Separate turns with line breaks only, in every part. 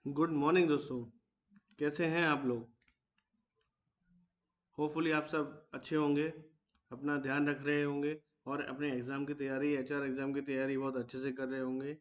Good morning दोस्तों। कैसे हैं आप लोग? होपफुली आप सब अच्छे होंगे, अपना ध्यान रख रहे होंगे और अपने एग्ज़ाम की तैयारी, एचआर एग्ज़ाम की तैयारी बहुत अच्छे से कर रहे होंगे।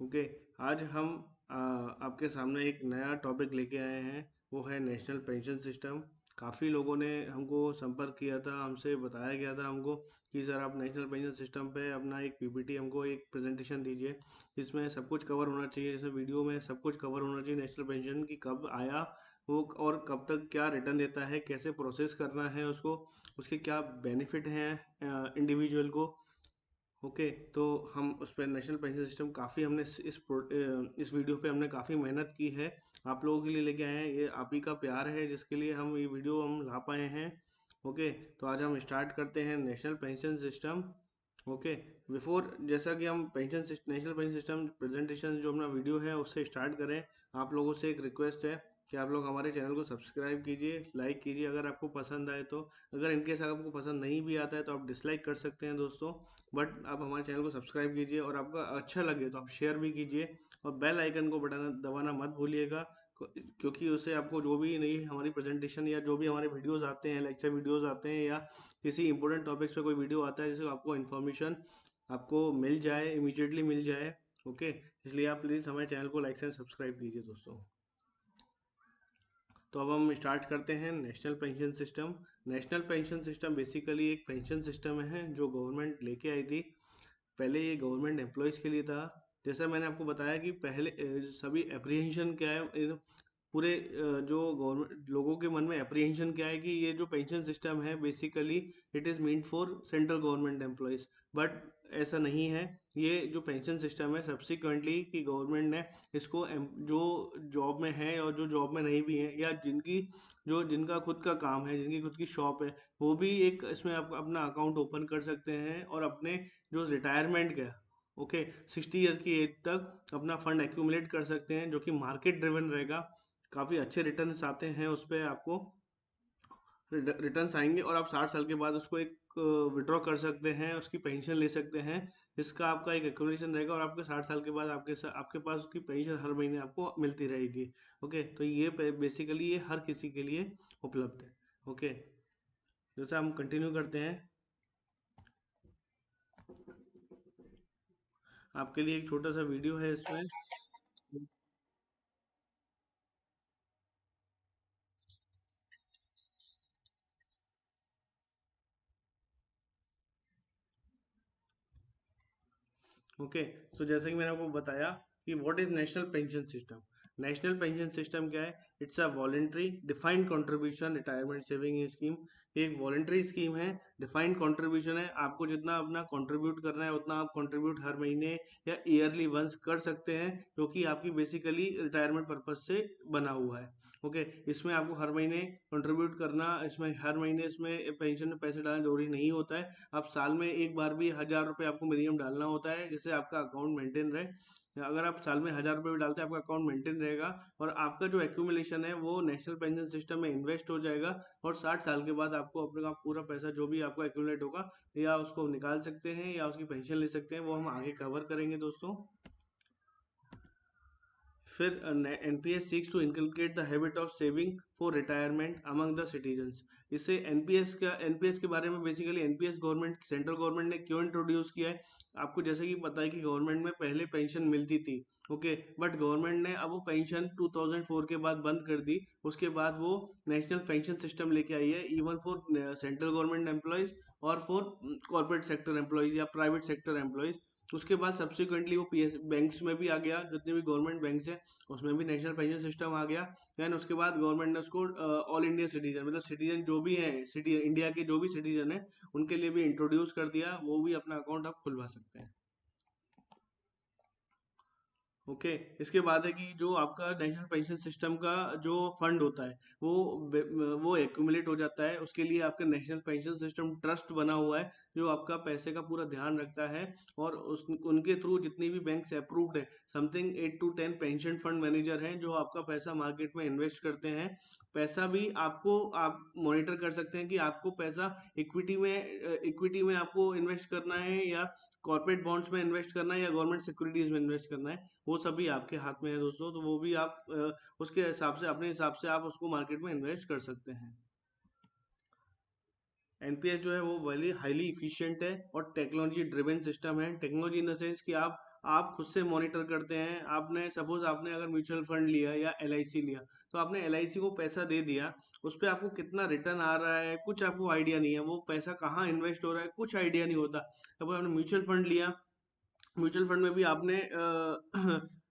ओके। आज हम आपके सामने एक नया टॉपिक लेके आए हैं, वो है नेशनल पेंशन सिस्टम। काफ़ी लोगों ने हमको संपर्क किया था, हमसे बताया गया था हमको कि सर आप नेशनल पेंशन सिस्टम पे अपना एक पीपीटी, हमको एक प्रेजेंटेशन दीजिए। इसमें सब कुछ कवर होना चाहिए, जैसे वीडियो में सब कुछ कवर होना चाहिए नेशनल पेंशन की, कब आया वो और कब तक क्या रिटर्न देता है, कैसे प्रोसेस करना है उसको, उसके क्या बेनिफिट हैं इंडिविजुअल को। ओके। तो हम उस पर नेशनल पेंशन सिस्टम काफ़ी हमने इस वीडियो पे हमने काफ़ी मेहनत की है, आप लोगों के लिए लेके आए हैं। ये आप ही का प्यार है जिसके लिए हम ये वीडियो हम ला पाए हैं। ओके। तो आज हम स्टार्ट करते हैं national pension system. Okay. Before जैसा कि हम नेशनल पेंशन सिस्टम प्रेजेंटेशन जो अपना वीडियो है उससे स्टार्ट करें, आप लोगों से एक रिक्वेस्ट है कि आप लोग हमारे चैनल को सब्सक्राइब कीजिए, लाइक कीजिए अगर आपको पसंद आए तो। अगर इनकेस आपको पसंद नहीं भी आता है तो आप डिसलाइक कर सकते हैं दोस्तों, बट आप हमारे चैनल को सब्सक्राइब कीजिए और आपका अच्छा लगे तो आप शेयर भी कीजिए और बेल आइकन को बटन दबाना मत भूलिएगा। क्योंकि उससे आपको जो भी नई हमारी प्रेजेंटेशन या जो भी हमारे वीडियोस आते हैं, लेक्चर वीडियोस आते हैं या किसी इंपॉर्टेंट टॉपिक्स पे कोई वीडियो आता है जिससे आपको इन्फॉर्मेशन आपको मिल जाए, इमीडिएटली मिल जाए। ओके। इसलिए आप प्लीज़ हमारे चैनल को लाइक एंड सब्सक्राइब कीजिए दोस्तों। तो अब हम स्टार्ट करते हैं national pension system. National pension system basically एक पेंशन सिस्टम है जो गवर्नमेंट लेके आई थी। पहले ये गवर्नमेंट एम्प्लॉयज़ के लिए था। जैसा मैंने आपको बताया कि पहले सभी एप्रीहेंशन क्या है, पूरे जो गवर्नमेंट लोगों के मन में एप्रीहेंशन क्या है कि ये जो पेंशन सिस्टम है basically it is meant for central government employees, but ऐसा नहीं है। ये जो पेंशन सिस्टम है सब्सिक्वेंटली कि गवर्नमेंट ने इसको जो जॉब में है और जो जॉब में नहीं भी है या जिनका खुद का काम है, जिनकी खुद की शॉप है, वो भी एक इसमें अपना अकाउंट ओपन कर सकते हैं और अपने जो रिटायरमेंट का, ओके, 60 ईयर की एज तक अपना फंड एक्यूमुलेट कर सकते हैं जो कि मार्केट ड्रिवन रहेगा। काफ़ी अच्छे रिटर्न्स आते हैं उस पे आपको, रिटर्न्स आएंगे और आप 60 साल के बाद उसको एक विड्रॉ कर सकते हैं, उसकी पेंशन ले सकते हैं। इसका आपका एक एक्यूमुलेशन रहेगा और आपके 60 साल के बाद आपके पास उसकी पेंशन हर महीने आपको मिलती रहेगी। ओके। तो ये बेसिकली ये हर किसी के लिए उपलब्ध है। ओके। जैसे हम कंटिन्यू करते हैं, आपके लिए एक छोटा सा वीडियो है इसमें। ओके। सो जैसे कि मैंने आपको बताया कि what is national pension system. National pension system क्या है? It's a voluntary defined contribution retirement saving scheme. एक वॉलेंट्री स्कीम है, डिफाइंड कंट्रीब्यूशन है। आपको जितना अपना कंट्रीब्यूट करना है उतना आप कंट्रीब्यूट हर महीने या ईयरली वंस कर सकते हैं, जो कि आपकी बेसिकली रिटायरमेंट पर्पज से बना हुआ है। ओके। इसमें आपको हर महीने कंट्रीब्यूट करना, इसमें हर महीने इसमें पेंशन में पैसे डालना जरूरी नहीं होता है। आप साल में एक बार भी 1000 रुपये आपको मिनिमम डालना होता है जिससे आपका अकाउंट मेंटेन रहे। अगर आप साल में 1000 रुपये भी डालते हैं आपका अकाउंट मेंटेन रहेगा और आपका जो एक्यूमुलेशन है वो नेशनल पेंशन सिस्टम में इन्वेस्ट हो जाएगा और 60 साल के बाद आपको अपने पूरा पैसा जो भी आपका एक्यूमुलेट होगा या उसको निकाल सकते हैं या उसकी पेंशन ले सकते हैं, वो हम आगे कवर करेंगे दोस्तों। फिर NPS seeks to inculcate the habit of saving for retirement among the citizens. इससे एनपीएस के बारे में basically NPS government central government ने क्यों इंट्रोड्यूस किया है, आपको जैसे कि पता है कि गवर्नमेंट में पहले पेंशन मिलती थी। ओके। बट गवर्नमेंट ने अब वो पेंशन 2004 के बाद बंद कर दी। उसके बाद वो नेशनल पेंशन सिस्टम लेके आई है, even for central government employees और फॉर कॉर्पोरेट सेक्टर एम्प्लॉयज या प्राइवेट सेक्टर एम्प्लॉयज। उसके बाद सब्सिक्वेंटली वो पीएस बैंक्स में भी आ गया, जितने भी गवर्नमेंट बैंक्स हैं उसमें भी नेशनल पेंशन सिस्टम आ गया। देन उसके बाद गवर्नमेंट ने उसको ऑल इंडिया सिटीजन, मतलब सिटीजन जो भी हैं, सिटी इंडिया के जो भी सिटीजन हैं उनके लिए भी इंट्रोड्यूस कर दिया, वो भी अपना अकाउंट आप खुलवा सकते हैं। ओके। इसके बाद है कि जो आपका नेशनल पेंशन सिस्टम का जो फंड होता है वो वो एक्यूमुलेट हो जाता है। उसके लिए आपका नेशनल पेंशन सिस्टम ट्रस्ट बना हुआ है जो आपका पैसे का पूरा ध्यान रखता है और उनके थ्रू जितनी भी बैंक से अप्रूव्ड है, something 8 to 10 pension fund manager हैं जो आपका पैसा मार्केट में इन्वेस्ट करते हैं। पैसा भी आपको आप मॉनिटर कर सकते हैं कि आपको पैसा इक्विटी में आपको इन्वेस्ट करना है या कॉर्पोरेट बॉन्ड्स में इन्वेस्ट करना है या गवर्नमेंट सिक्योरिटीज में इन्वेस्ट करना है, वो सभी आपके हाथ में है दोस्तों। तो वो भी आप उसके हिसाब से अपने हिसाब से आप उसको मार्केट में इन्वेस्ट कर सकते हैं। एनपीएस जो है वो वेरी हाईली इफिशिएंट है और टेक्नोलॉजी ड्रिवन सिस्टम है। टेक्नोलॉजी इन द सेंस कि आप खुद से मॉनिटर करते हैं। आपने सपोज आपने अगर म्यूचुअल फंड लिया या एलआईसी लिया, तो आपने एलआईसी को पैसा दे दिया, उस पर आपको कितना रिटर्न आ रहा है कुछ आपको आइडिया नहीं है, वो पैसा कहाँ इन्वेस्ट हो रहा है कुछ आइडिया नहीं होता। सपोज आपने म्यूचुअल फंड लिया, म्यूचुअल फंड में भी आपने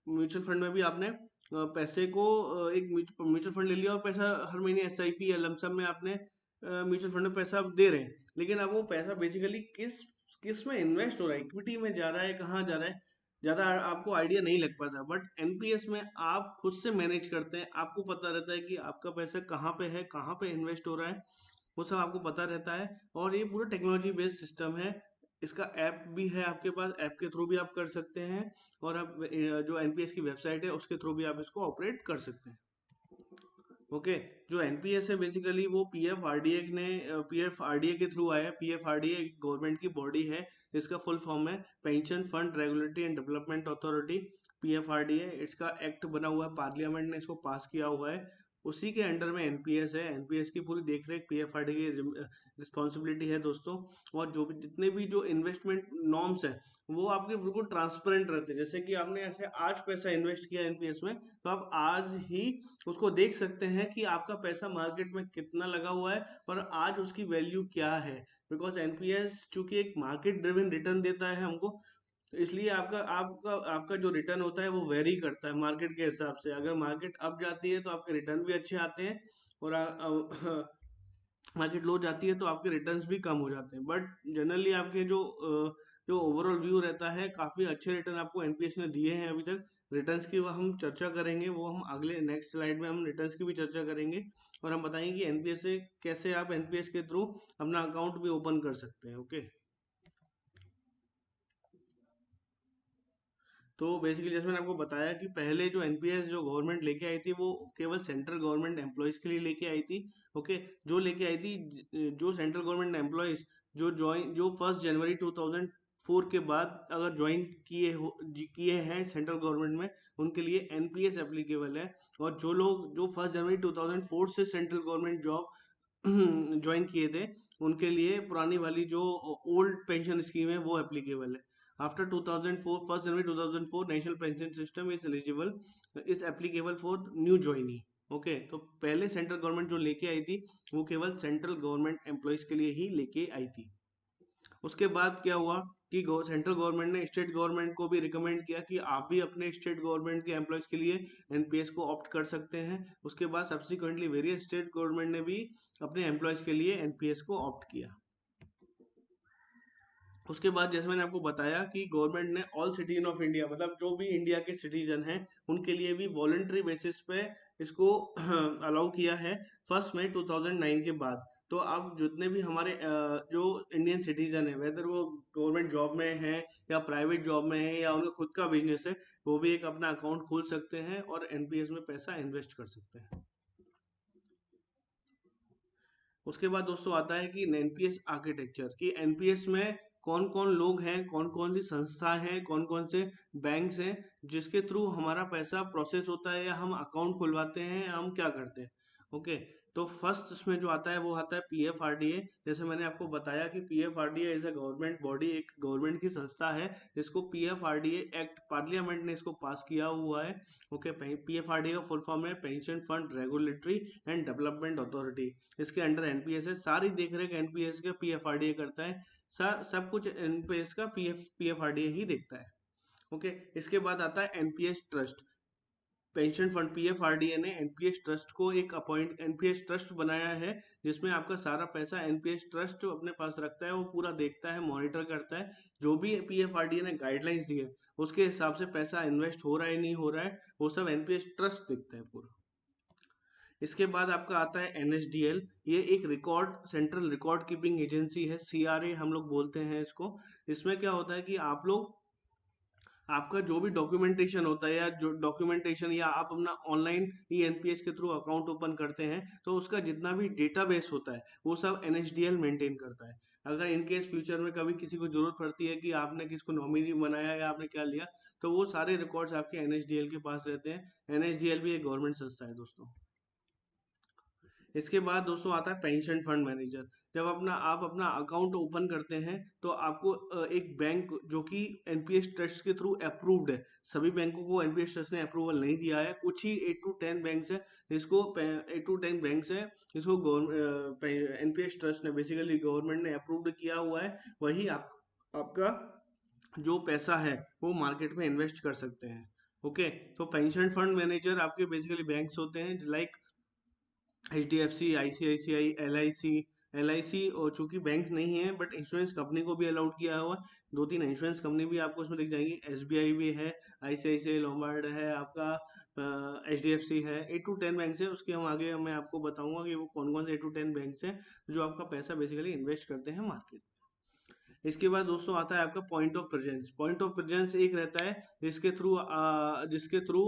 म्यूचुअल फंड में भी आपने पैसे को एक म्यूचुअल फंड ले लिया और पैसा हर महीने एसआईपी या लमसम में आपने म्यूचुअल फंड में पैसा आप दे रहे हैं, लेकिन अब वो पैसा बेसिकली किस किस में इन्वेस्ट हो रहा है, इक्विटी में जा रहा है, कहाँ जा रहा है, ज्यादा आपको आइडिया नहीं लग पाता। बट एनपीएस में आप खुद से मैनेज करते हैं, आपको पता रहता है कि आपका पैसा कहाँ पे है, कहाँ पे इन्वेस्ट हो रहा है, वो सब आपको पता रहता है। और ये पूरा टेक्नोलॉजी बेस्ड सिस्टम है। इसका ऐप भी है आपके पास, ऐप के थ्रू भी आप कर सकते हैं, और आप जो एनपीएस की वेबसाइट है उसके थ्रू भी आप इसको ऑपरेट कर सकते हैं। ओके, जो एनपीएस है बेसिकली वो पीएफआरडीए के थ्रू आया है। पीएफआरडीए गवर्नमेंट की बॉडी है, इसका फुल फॉर्म है pension fund regulatory and development authority. PFRDA इसका एक्ट बना हुआ है, पार्लियामेंट ने इसको पास किया हुआ है, उसी के अंडर में एनपीएस है। एनपीएस की पूरी देखरेख पीएफआरडीए की रिस्पॉन्सिबिलिटी है दोस्तों। और जो भी जितने भी जो इन्वेस्टमेंट नॉर्म्स है वो आपके बिल्कुल ट्रांसपेरेंट रहते हैं। जैसे कि आपने ऐसे आज पैसा इन्वेस्ट किया एनपीएस में, तो आप आज ही उसको देख सकते हैं कि आपका पैसा मार्केट में कितना लगा हुआ है और आज उसकी वैल्यू क्या है। बिकॉज एनपीएस चूंकि एक मार्केट ड्रिवन रिटर्न देता है हमको, तो इसलिए आपका आपका आपका जो रिटर्न होता है वो वेरी करता है मार्केट के हिसाब से। अगर मार्केट अप जाती है तो आपके रिटर्न भी अच्छे आते हैं, और मार्केट लो जाती है तो आपके रिटर्न्स भी कम हो जाते हैं। बट जनरली आपके जो ओवरऑल व्यू रहता है, काफी अच्छे रिटर्न आपको एनपीएस ने दिए हैं अभी तक। रिटर्न्स की हम चर्चा करेंगे, वो हम अगले नेक्स्ट स्लाइड में हम रिटर्न्स की भी चर्चा करेंगे, और हम बताएंगे कि एनपीएस से कैसे आप एनपीएस के थ्रू अपना अकाउंट भी ओपन कर सकते हैं। ओके, तो बेसिकली जैसे मैंने आपको बताया कि पहले जो एनपीएस जो गवर्नमेंट लेके आई थी वो केवल सेंट्रल गवर्नमेंट एम्प्लॉयज के लिए लेके आई थी। ओके, जो लेके आई थी जो सेंट्रल गवर्नमेंट एम्प्लॉयज जो 1 जनवरी 2004 के बाद अगर ज्वाइन किए हैं सेंट्रल गवर्नमेंट में, उनके लिए एनपीएस एप्लीकेबल है। और जो लोग जो 1 जनवरी 2004 से सेंट्रल गवर्नमेंट जॉब ज्वाइन किए थे, उनके लिए पुरानी वाली जो ओल्ड पेंशन स्कीम है वो एप्लीकेबल है। After 2004, 1 January 2004, National Pension System is applicable for new joinee. Okay, तो पहले सेंट्रल गवर्नमेंट जो लेके आई थी वो केवल सेंट्रल गवर्नमेंट एम्प्लॉयज के लिए ही लेके आई थी। उसके बाद क्या हुआ कि सेंट्रल गवर्नमेंट ने स्टेट गवर्नमेंट को भी रिकमेंड किया कि आप भी अपने स्टेट गवर्नमेंट के एम्प्लॉयज के लिए एनपीएस को ऑप्ट कर सकते हैं। उसके बाद सब्सिक्वेंटली वेरियस स्टेट गवर्नमेंट ने भी अपने एम्प्लॉयज के लिए एनपीएस को ऑप्ट किया। उसके बाद जैसे मैंने आपको बताया कि गवर्नमेंट ने ऑल सिटीजन ऑफ इंडिया, मतलब जो भी इंडिया के सिटीजन हैं उनके लिए भी वॉलंटरी बेसिस पे इसको अलाउ किया है 1 मई 2009 के बाद। तो अब जितने भी हमारे जो इंडियन सिटीजन है, वेदर वो गवर्नमेंट जॉब में है या प्राइवेट जॉब में है या उनका खुद का बिजनेस है, वो भी एक अपना अकाउंट खोल सकते हैं और एनपीएस में पैसा इन्वेस्ट कर सकते हैं। उसके बाद दोस्तों आता है कि एनपीएस आर्किटेक्चर, कि एनपीएस में कौन कौन लोग हैं, कौन कौन सी संस्था हैं, कौन कौन से बैंक्स हैं जिसके थ्रू हमारा पैसा प्रोसेस होता है या हम अकाउंट खुलवाते हैं, हम क्या करते हैं। ओके, तो फर्स्ट इसमें जो आता है वो आता है पीएफआरडीए। जैसे मैंने आपको बताया कि PFRDA is a government body, एक गवर्नमेंट की संस्था है जिसको पीएफआरडीए एक्ट पार्लियामेंट ने इसको पास किया हुआ है। ओके, पीएफआरडीए का फुल फॉर्म है pension fund regulatory and development authority. इसके अंडर एनपीएस है, सारी देखरेख एनपीएस का पीएफआरडीए करता है। सब कुछ एनपीएस का पीएफआरडीए ही देखता है। ओके, इसके बाद आता है NPS trust. Pension fund PFRDA ने एनपीएस ट्रस्ट बनाया है, जिसमें आपका सारा पैसा एनपीएस ट्रस्ट अपने पास रखता है। वो पूरा देखता है, मॉनिटर करता है, जो भी पीएफआरडीए ने गाइडलाइंस दी है उसके हिसाब से पैसा इन्वेस्ट हो रहा है नहीं हो रहा है, वो सब एनपीएस ट्रस्ट देखता है पूरा। इसके बाद आपका आता है एनएसडीएल। ये एक सेंट्रल रिकॉर्ड कीपिंग एजेंसी है, सीआरए हम लोग बोलते हैं इसको। इसमें क्या होता है कि आप लोग आपका जो भी डॉक्यूमेंटेशन होता है या जो डॉक्यूमेंटेशन या आप अपना ऑनलाइन ई एनपीएस के थ्रू अकाउंट ओपन करते हैं तो उसका जितना भी डेटाबेस होता है वो सब एनएसडीएल मेंटेन करता है। अगर इन केस फ्यूचर में कभी किसी को जरूरत पड़ती है कि आपने किसको नॉमिनी बनाया या आपने क्या लिया, तो वो सारे रिकॉर्ड्स आपके एनएसडीएल के पास रहते हैं। एनएसडीएल भी एक गवर्नमेंट संस्था है दोस्तों। इसके बाद दोस्तों आता है पेंशन फंड मैनेजर। जब आप अपना अकाउंट ओपन करते हैं तो आपको एक बैंक जो कि एनपीएस ट्रस्ट के थ्रू अप्रूव्ड है, सभी बैंकों को एनपीएस ट्रस्ट ने अप्रूवल नहीं दिया है, कुछ ही 8 to 10 बैंक्स है जिसको 8 to 10 बैंक्स है जिसको एनपीएस ट्रस्ट ने बेसिकली गवर्नमेंट ने अप्रूव्ड किया हुआ है। वही आपका जो पैसा है वो मार्केट में इन्वेस्ट कर सकते हैं। ओके, तो पेंशन फंड मैनेजर आपके बेसिकली बैंक्स होते हैं लाइक HDFC, ICICI, LIC। और चूंकि बैंक नहीं है बट इंश्योरेंस कंपनी को भी अलाउड किया हुआ है। 2-3 इंश्योरेंस कंपनी भी आपको उसमें दिख जाएंगी। SBI भी है, ICICI लोम्बार्ड है, आपका HDFC है। 8 to 10 बैंक है, उसके हम आगे मैं आपको बताऊंगा कि वो कौन कौन से 8 to 10 बैंक है जो आपका पैसा बेसिकली इन्वेस्ट करते हैं मार्केट। इसके बाद दोस्तों आता है आपका point of presence. Point of presence एक रहता है जिसके थ्रू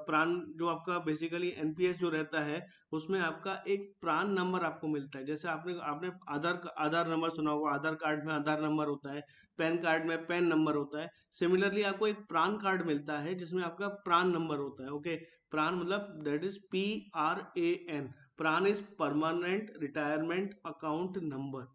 प्रान जो आपका बेसिकली एनपीएस जो रहता है उसमें आपका एक प्रान नंबर आपको मिलता है। जैसे आपने आपने आधार नंबर सुना होगा, आधार कार्ड में आधार नंबर होता है, पैन कार्ड में पैन नंबर होता है। सिमिलरली आपको एक प्रान कार्ड मिलता है जिसमें आपका प्रान नंबर होता है। ओके, प्रान मतलब दैट इज PRAN। प्रान is permanent retirement account number.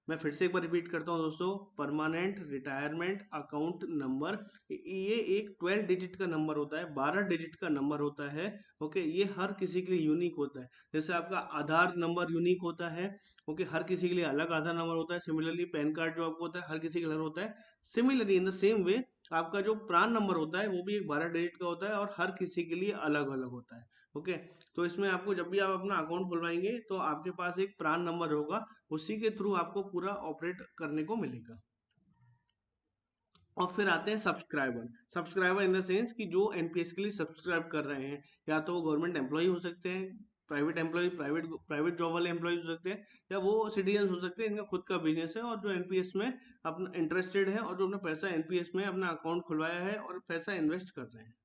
मैं फिर से एक बार रिपीट करता हूँ दोस्तों, परमानेंट रिटायरमेंट अकाउंट नंबर। ये एक 12 डिजिट का नंबर होता है, 12 डिजिट का नंबर होता है। ओके, ये हर किसी के लिए यूनिक होता है। जैसे आपका आधार नंबर यूनिक होता है, ओके, हर किसी के लिए अलग आधार नंबर होता है। सिमिलरली पैन कार्ड जो आपको होता है हर किसी के अलग होता है। Similarly in the same way आपका जो प्रान नंबर होता है वो भी एक 12 डिजिट का होता है और हर किसी के लिए अलग अलग होता है। ओके, तो इसमें आपको जब भी आप अपना अकाउंट खुलवाएंगे तो आपके पास एक प्रान नंबर होगा, उसी के थ्रू आपको पूरा ऑपरेट करने को मिलेगा। और फिर आते हैं subscriber. Subscriber in the sense कि जो एनपीएस के लिए सब्सक्राइब कर रहे हैं, या तो वो गवर्नमेंट एम्प्लॉय हो सकते हैं, प्राइवेट एम्प्लॉय, प्राइवेट जॉब वाले एम्प्लॉय हो सकते हैं, या वो सिटीजन हो सकते हैं, इनका खुद का बिजनेस है और जो एनपीएस में अपना इंटरेस्टेड है और जो अपना पैसा एनपीएस में अपना अकाउंट खुलवाया है और पैसा इन्वेस्ट कर रहे हैं।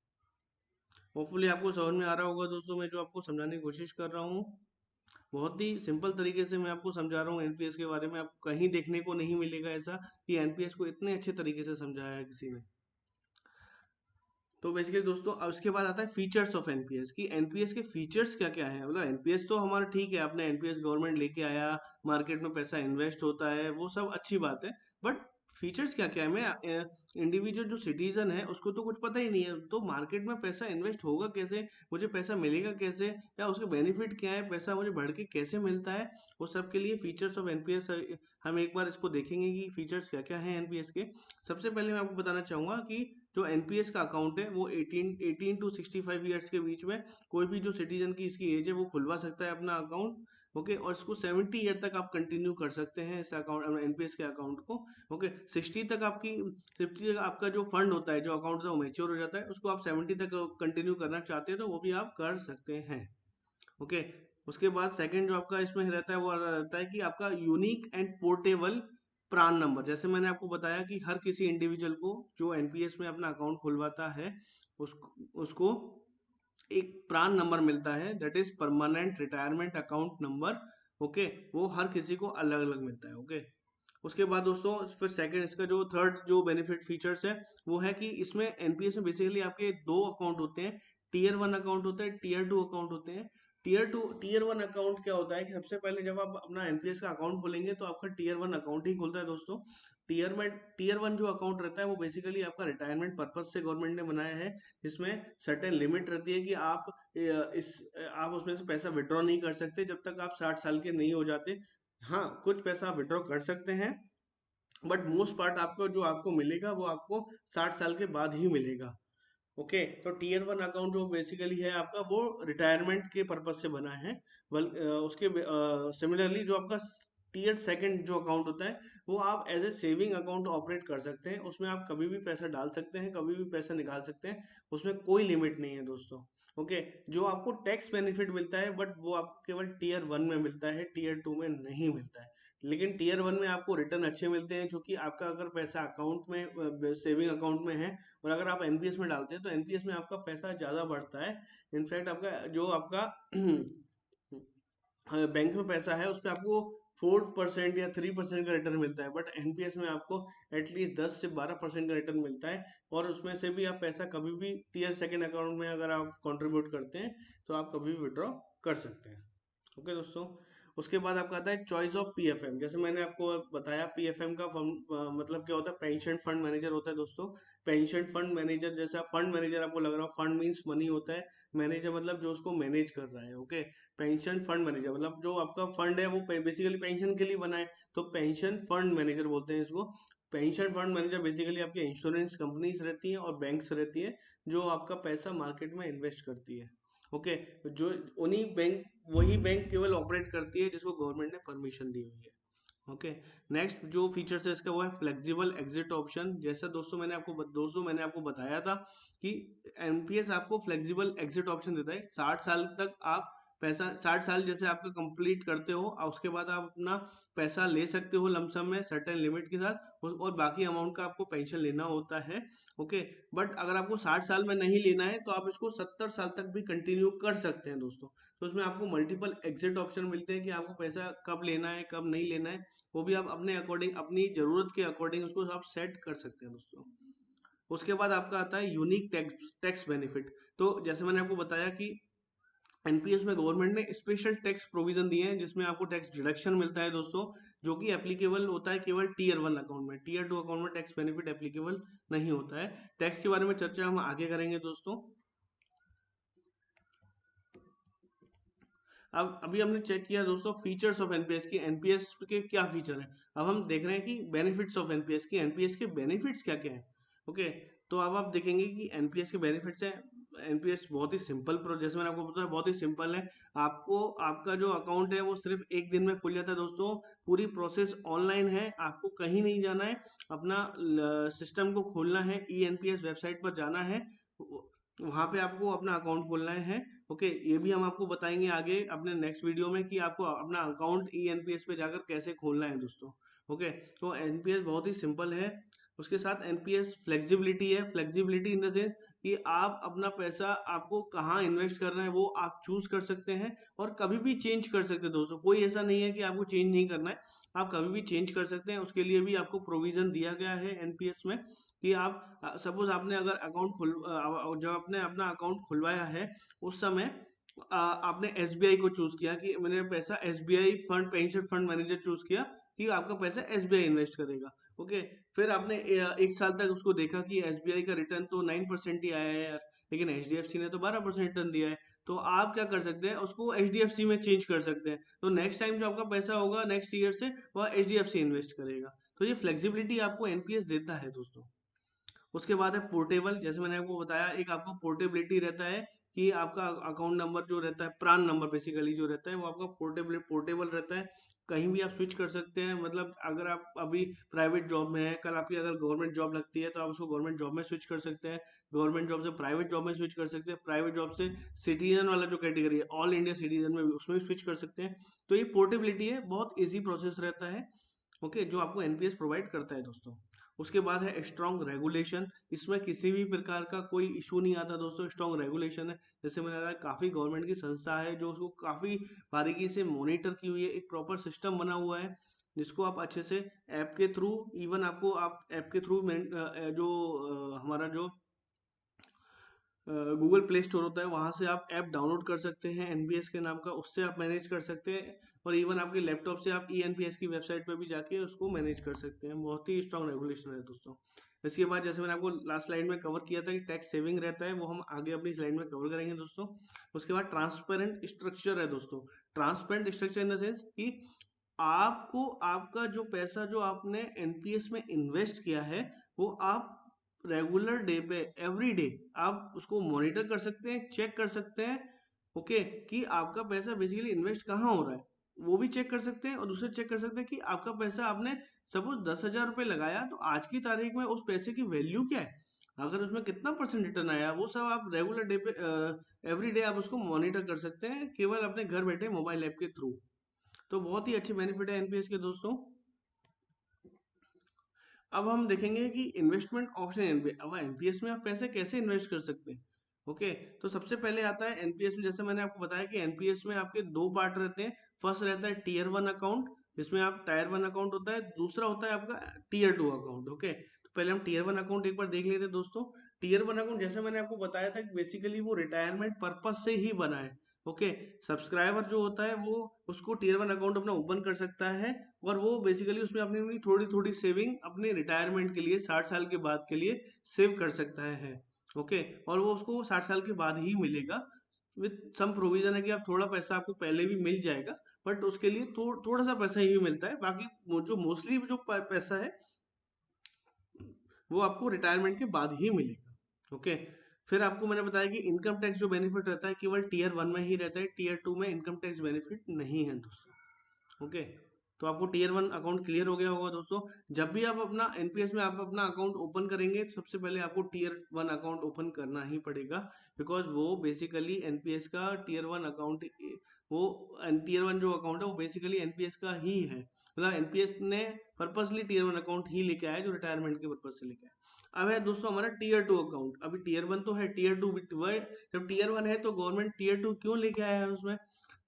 होपफुली आपको समझ में आ रहा होगा दोस्तों, मैं जो आपको समझाने की कोशिश कर रहा हूँ बहुत ही सिंपल तरीके से मैं आपको समझा रहा हूँ। एनपीएस के बारे में आपको कहीं देखने को नहीं मिलेगा ऐसा कि एनपीएस को इतने अच्छे तरीके से समझाया है किसी ने। तो बेसिकली दोस्तों अब उसके बाद आता है फीचर्स ऑफ एनपीएस कि एनपीएस के फीचर्स क्या क्या है। मतलब एनपीएस तो हमारा ठीक है, आपने एनपीएस गवर्नमेंट लेके आया, मार्केट में पैसा इन्वेस्ट होता है, वो सब अच्छी बात है। बट फीचर्स क्या क्या है, मैं इंडिविजुअल जो सिटीजन है उसको तो कुछ पता ही नहीं है, तो मार्केट में पैसा इन्वेस्ट होगा कैसे, मुझे पैसा मिलेगा कैसे, या उसके बेनिफिट क्या है, पैसा मुझे बढ़ के कैसे मिलता है, वो सब के लिए फीचर्स ऑफ एनपीएस हम एक बार इसको देखेंगे कि फीचर्स क्या क्या है एनपीएस के। सबसे पहले मैं आपको बताना चाहूंगा कि जो एनपीएस का अकाउंट है वो 18 to 65 ईयर्स के बीच में कोई भी जो सिटीजन की इसकी एज है वो खुलवा सकता है अपना अकाउंट। ओके, और इसको 70 ईयर तक आप कंटिन्यू कर सकते हैं इस अकाउंट एनपीएस के अकाउंट को। ओके, 60 तक आपका जो फंड होता है, जो अकाउंट है वो मेच्योर हो जाता है, उसको आप 70 तक कंटिन्यू करना चाहते हैं तो वो भी आप कर सकते हैं। ओके, उसके बाद सेकंड जो आपका इसमें रहता है वो रहता है कि आपका unique and portable PRAN number. जैसे मैंने आपको बताया कि हर किसी इंडिविजुअल को जो एनपीएस में अपना अकाउंट खुलवाता है उसको एक प्रान नंबर मिलता है, that is permanent retirement account number. Okay, वो हर किसी को अलग अलग मिलता है। ओके, उसके बाद दोस्तों फिर सेकंड इसका जो थर्ड जो बेनिफिट फीचर्स है वो है कि इसमें एनपीएस में बेसिकली आपके दो अकाउंट होते हैं। टीयर 1 अकाउंट होता है, टीयर 2 अकाउंट होते हैं। टीयर 1 अकाउंट क्या होता है कि सबसे पहले जब आप अपना एनपीएस का अकाउंट खोलेंगे तो आपका टीयर 1 अकाउंट ही खुलता है दोस्तों। टीयर 1 जो अकाउंट रहता है वो बेसिकली आपका रिटायरमेंट पर्पज से गवर्नमेंट ने बनाया है, जिसमें सर्टेन लिमिट रहती है कि आप उसमें से पैसा विड्रॉ नहीं कर सकते जब तक आप 60 साल के नहीं हो जाते। हाँ, कुछ पैसा आप विड्रॉ कर सकते हैं बट मोस्ट पार्ट आपको जो आपको मिलेगा वो आपको 60 साल के बाद ही मिलेगा। ओके, तो टीयर 1 अकाउंट जो बेसिकली है आपका वो रिटायरमेंट के पर्पज से बना है। उसके सिमिलरली जो आपका टीयर सेकंड जो अकाउंट होता है वो आप as a saving account operate कर सकते हैं, उसमें आप कभी भी पैसा डाल सकते हैं, कभी भी पैसा निकाल सकते हैं, उसमें कोई लिमिट नहीं है दोस्तों। ओके, जो आपको टैक्स बेनिफिट मिलता है बट वो आपको केवल टीयर 1 में मिलता है, टीयर 2 में नहीं मिलता है। लेकिन टीयर 1 में आपको रिटर्न अच्छे मिलते हैं, क्योंकि आपका अगर पैसा अकाउंट में सेविंग अकाउंट में है और अगर आप एनपीएस में डालते हैं तो एनपीएस में आपका पैसा ज़्यादा बढ़ता है। इनफैक्ट आपका जो आपका बैंक में पैसा है उस पर आपको 4% या 3% का रिटर्न मिलता है, बट एनपीएस में आपको एटलीस्ट 10 से 12% का रिटर्न मिलता है। और उसमें से भी आप पैसा कभी भी टीयर सेकेंड अकाउंट में अगर आप कंट्रीब्यूट करते हैं तो आप कभी भी विड्रॉ कर सकते हैं। ओके दोस्तों, उसके बाद आपका आता है चॉइस ऑफ पीएफएम। जैसे मैंने आपको बताया, पीएफएम का मतलब क्या होता है, पेंशन फंड मैनेजर होता है दोस्तों। पेंशन फंड मैनेजर, जैसे आप फंड मैनेजर आपको लग रहा हो, फंड मीन्स मनी होता है, मैनेजर मतलब जो उसको मैनेज कर रहा है। ओके, पेंशन फंड मैनेजर मतलब जो आपका फंड है वो बेसिकली पेंशन के लिए बना है, तो पेंशन फंड मैनेजर बोलते हैं इसको। पेंशन फंड मैनेजर बेसिकली आपके इंश्योरेंस कंपनीज रहती हैं और बैंक्स रहती है जो आपका पैसा मार्केट में इन्वेस्ट करती है। ओके, जो उन्हीं बैंक वही बैंक केवल ऑपरेट करती है जिसको गवर्नमेंट ने परमिशन दी हुई है। ओके, नेक्स्ट जो फीचर्स है इसका वो है फ्लेक्सिबल एग्जिट ऑप्शन। जैसा दोस्तों मैंने आपको बताया था कि एनपीएस आपको फ्लेक्सिबल एग्जिट ऑप्शन देता है। 60 साल तक आप पैसा 60 साल जैसे आपका कंप्लीट करते हो और उसके बाद आप अपना पैसा ले सकते हो लमसम में सर्टेन लिमिट के साथ, और बाकी अमाउंट का आपको पेंशन लेना होता है। ओके, बट अगर आपको 60 साल में नहीं लेना है तो आप इसको 70 साल तक भी कंटिन्यू कर सकते हैं दोस्तों। तो उसमें आपको मल्टीपल एग्जिट ऑप्शन मिलते हैं कि आपको पैसा कब लेना है कब नहीं लेना है, वो भी आप अपने अकॉर्डिंग अपनी जरूरत के अकॉर्डिंग उसको आप सेट कर सकते हैं दोस्तों। उसके बाद आपका आता है यूनिक टैक्स टैक्स बेनिफिट। तो जैसे मैंने आपको बताया कि एनपीएस में गवर्नमेंट ने स्पेशल टैक्स प्रोविजन दिए हैं जिसमें आपको टैक्स डिडक्शन मिलता है दोस्तों, जो कि एप्लीकेबल होता है केवल टीयर 1 अकाउंट में। टीयर 2 अकाउंट में टैक्स बेनिफिट एप्लीकेबल नहीं होता है। टैक्स के बारे में चर्चा हम आगे करेंगे दोस्तों। अब अभी हमने चेक किया दोस्तों फीचर्स ऑफ एनपीएस की, एनपीएस के क्या फीचर है। अब हम देख रहे हैं कि बेनिफिट्स ऑफ एनपीएस की, एनपीएस के बेनिफिट्स क्या क्या है। ओके, तो अब आप देखेंगे कि एनपीएस के बेनिफिट्स हैं। एनपीएस बहुत ही सिंपल जैसे मैंने आपको बताया बहुत ही सिंपल है। आपको आपका जो अकाउंट है वो सिर्फ एक दिन में खुल जाता है दोस्तों। पूरी प्रोसेस ऑनलाइन है, आपको कहीं नहीं जाना है, अपना सिस्टम को खोलना है, ई एनपीएस वेबसाइट पर जाना है, वहां पे आपको अपना अकाउंट खोलना है। ओके, ये भी हम आपको बताएंगे आगे अपने नेक्स्ट वीडियो में कि आपको अपना अकाउंट ई एनपीएस पे जाकर कैसे खोलना है दोस्तों। ओके, तो एनपीएस बहुत ही सिंपल है। उसके साथ एनपीएस फ्लेक्सिबिलिटी है। फ्लेक्सिबिलिटी इन द सेंस कि आप अपना पैसा आपको कहाँ इन्वेस्ट करना है वो आप चूज कर सकते हैं और कभी भी चेंज कर सकते हैं दोस्तों। कोई ऐसा नहीं है कि आपको चेंज नहीं करना है, आप कभी भी चेंज कर सकते हैं। उसके लिए भी आपको प्रोविजन दिया गया है एनपीएस में कि आप सपोज आपने अगर जब आपने अपना अकाउंट खुलवाया है उस समय आपने एसबीआई को चूज किया कि मैंने पैसा SBI fund pension fund manager choose किया कि आपका पैसा एसबीआई इन्वेस्ट करेगा। ओके, फिर आपने 1 साल तक उसको देखा कि एसबीआई का रिटर्न तो 9% ही आया है यार, लेकिन एचडीएफसी ने तो 12% रिटर्न दिया है। तो आप क्या कर सकते हैं, उसको एचडीएफसी में चेंज कर सकते हैं। तो नेक्स्ट टाइम जो आपका पैसा होगा नेक्स्ट ईयर से वह एचडीएफसी इन्वेस्ट करेगा। तो ये फ्लेक्सिबिलिटी आपको एनपीएस देता है दोस्तों। उसके बाद है पोर्टेबल। जैसे मैंने आपको बताया एक आपको पोर्टेबिलिटी रहता है कि आपका अकाउंट नंबर जो रहता है, प्रान नंबर बेसिकली जो रहता है वो आपका पोर्टेबल रहता है। कहीं भी आप स्विच कर सकते हैं। मतलब अगर आप अभी प्राइवेट जॉब में है, कल आपकी अगर गवर्नमेंट जॉब लगती है तो आप उसको गवर्नमेंट जॉब में स्विच कर सकते हैं, गवर्नमेंट जॉब से प्राइवेट जॉब में स्विच कर सकते हैं, प्राइवेट जॉब से सिटीजन वाला जो कैटेगरी है ऑल इंडिया सिटीजन में उसमें भी स्विच कर सकते हैं। तो ये पोर्टेबिलिटी है, बहुत ईजी प्रोसेस रहता है। ओके, जो आपको एनपीएस प्रोवाइड करता है दोस्तों। उसके बाद है स्ट्रॉन्ग रेगुलेशन। इसमें किसी भी प्रकार का कोई इशू नहीं आता दोस्तों, स्ट्रॉन्ग रेगुलेशन है। जैसे मैंने बताया काफी गवर्नमेंट की संस्था है जो उसको काफी बारीकी से मॉनिटर की हुई है, एक प्रॉपर सिस्टम बना हुआ है जिसको आप अच्छे से ऐप के थ्रू, इवन आपको आप ऐप के थ्रू जो हमारा जो गूगल प्ले स्टोर होता है वहां से आप ऐप डाउनलोड कर सकते हैं एनपीएस के नाम का, उससे आप मैनेज कर सकते हैं। और इवन आपके लैपटॉप से आप ई एनपीएस की वेबसाइट पे भी जाके उसको मैनेज कर सकते हैं। बहुत ही स्ट्रॉन्ग रेगुलेशन है दोस्तों। इसके बाद जैसे मैंने आपको लास्ट स्लाइड में कवर किया था कि टैक्स सेविंग रहता है, वो हम आगे अपनी स्लाइड में कवर करेंगे दोस्तों। उसके बाद ट्रांसपेरेंट स्ट्रक्चर है दोस्तों। Transparent structure in the sense कि आपको आपका जो पैसा जो आपने एनपीएस में इन्वेस्ट किया है वो आप रेगुलर डे पे एवरी डे आप उसको मॉनिटर कर सकते हैं, चेक कर सकते हैं। ओके, कि आपका पैसा बेसिकली इन्वेस्ट कहाँ हो रहा है वो भी चेक कर सकते हैं। और दूसरा चेक कर सकते हैं कि आपका पैसा आपने सपोज 10,000 रुपये लगाया तो आज की तारीख में उस पैसे की वैल्यू क्या है, अगर उसमें कितना परसेंट रिटर्न आया, वो सब आप रेगुलर डे पे एवरी डे आप उसको मॉनिटर कर सकते हैं केवल अपने घर बैठे मोबाइल ऐप के थ्रू। तो बहुत ही अच्छे बेनिफिट है एनपीएस के दोस्तों। अब हम देखेंगे कि इन्वेस्टमेंट ऑप्शन एनपीएस, अब एनपीएस में आप पैसे कैसे इन्वेस्ट कर सकते हैं। ओके, तो सबसे पहले आता है एनपीएस में, जैसे मैंने आपको बताया कि एनपीएस में आपके दो पार्ट रहते हैं। फर्स्ट रहता है टीयर वन अकाउंट, जिसमें आप टायर वन अकाउंट होता है, दूसरा होता है आपका टीयर टू अकाउंट। ओके, तो पहले हम टीयर वन अकाउंट एक बार देख लेते हैं दोस्तों। टीयर वन अकाउंट जैसे मैंने आपको बताया था कि बेसिकली वो रिटायरमेंट पर्पज से ही बना है। ओके, सब्सक्राइबर जो होता है वो उसको टीयर वन अकाउंट अपना ओपन कर सकता है, और वो बेसिकली उसमें अपनी अपनी थोड़ी थोड़ी सेविंग अपने रिटायरमेंट के लिए 60 साल के बाद के लिए सेव कर सकता है। ओके, और वो उसको 60 साल के बाद ही मिलेगा, विथ सम प्रोविजन है कि आप थोड़ा पैसा आपको पहले भी मिल जाएगा, बट उसके लिए थोड़ा सा पैसा ही मिलता है, बाकी जो मोस्टली जो पैसा है वो आपको रिटायरमेंट के बाद ही मिलेगा। ओके, फिर आपको मैंने बताया कि इनकम टैक्स जो बेनिफिट रहता है केवल टीयर वन में ही रहता है, टीयर टू में इनकम टैक्स बेनिफिट नहीं है दोस्तों। ओके, तो आपको टीयर वन अकाउंट क्लियर हो गया होगा दोस्तों। जब भी आप अपना एनपीएस में आप अपना अकाउंट ओपन करेंगे, सबसे पहले आपको टीयर वन अकाउंट ओपन करना ही पड़ेगा, बिकॉज वो बेसिकली एनपीएस का टीयर वन अकाउंट, वो टीयर वन जो अकाउंट है वो बेसिकली एनपीएस का ही है, मतलब एनपीएस ने पर्पसली टीयर वन अकाउंट ही लेके आया जो रिटायरमेंट के पर्पज से लेके आया। अब है दोस्तों हमारा टीयर टू अकाउंट। अभी टीयर वन तो है, टीयर टू वह, जब टीयर वन है तो गवर्नमेंट टीयर टू क्यों लेके आया है उसमें,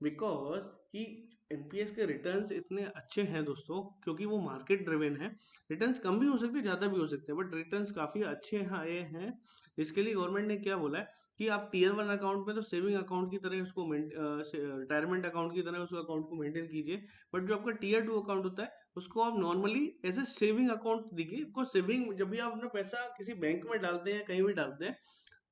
बिकॉज कि एनपीएस के रिटर्न्स इतने अच्छे हैं दोस्तों, क्योंकि वो मार्केट ड्रिवन है। रिटर्न्स कम भी हो सकते हैं, ज्यादा भी हो सकते हैं, बट रिटर्न्स काफी अच्छे आए हैं। इसके लिए गवर्नमेंट ने क्या बोला है कि आप टीयर वन अकाउंट में तो सेविंग अकाउंट की तरह उसको, रिटायरमेंट अकाउंट की तरह उस अकाउंट को मेंटेन कीजिए, बट जो आपका टीयर टू अकाउंट होता है उसको आप normally as a saving account देखिए। बिकॉज सेविंग, जब भी आप अपना पैसा किसी बैंक में डालते हैं, कहीं भी डालते हैं,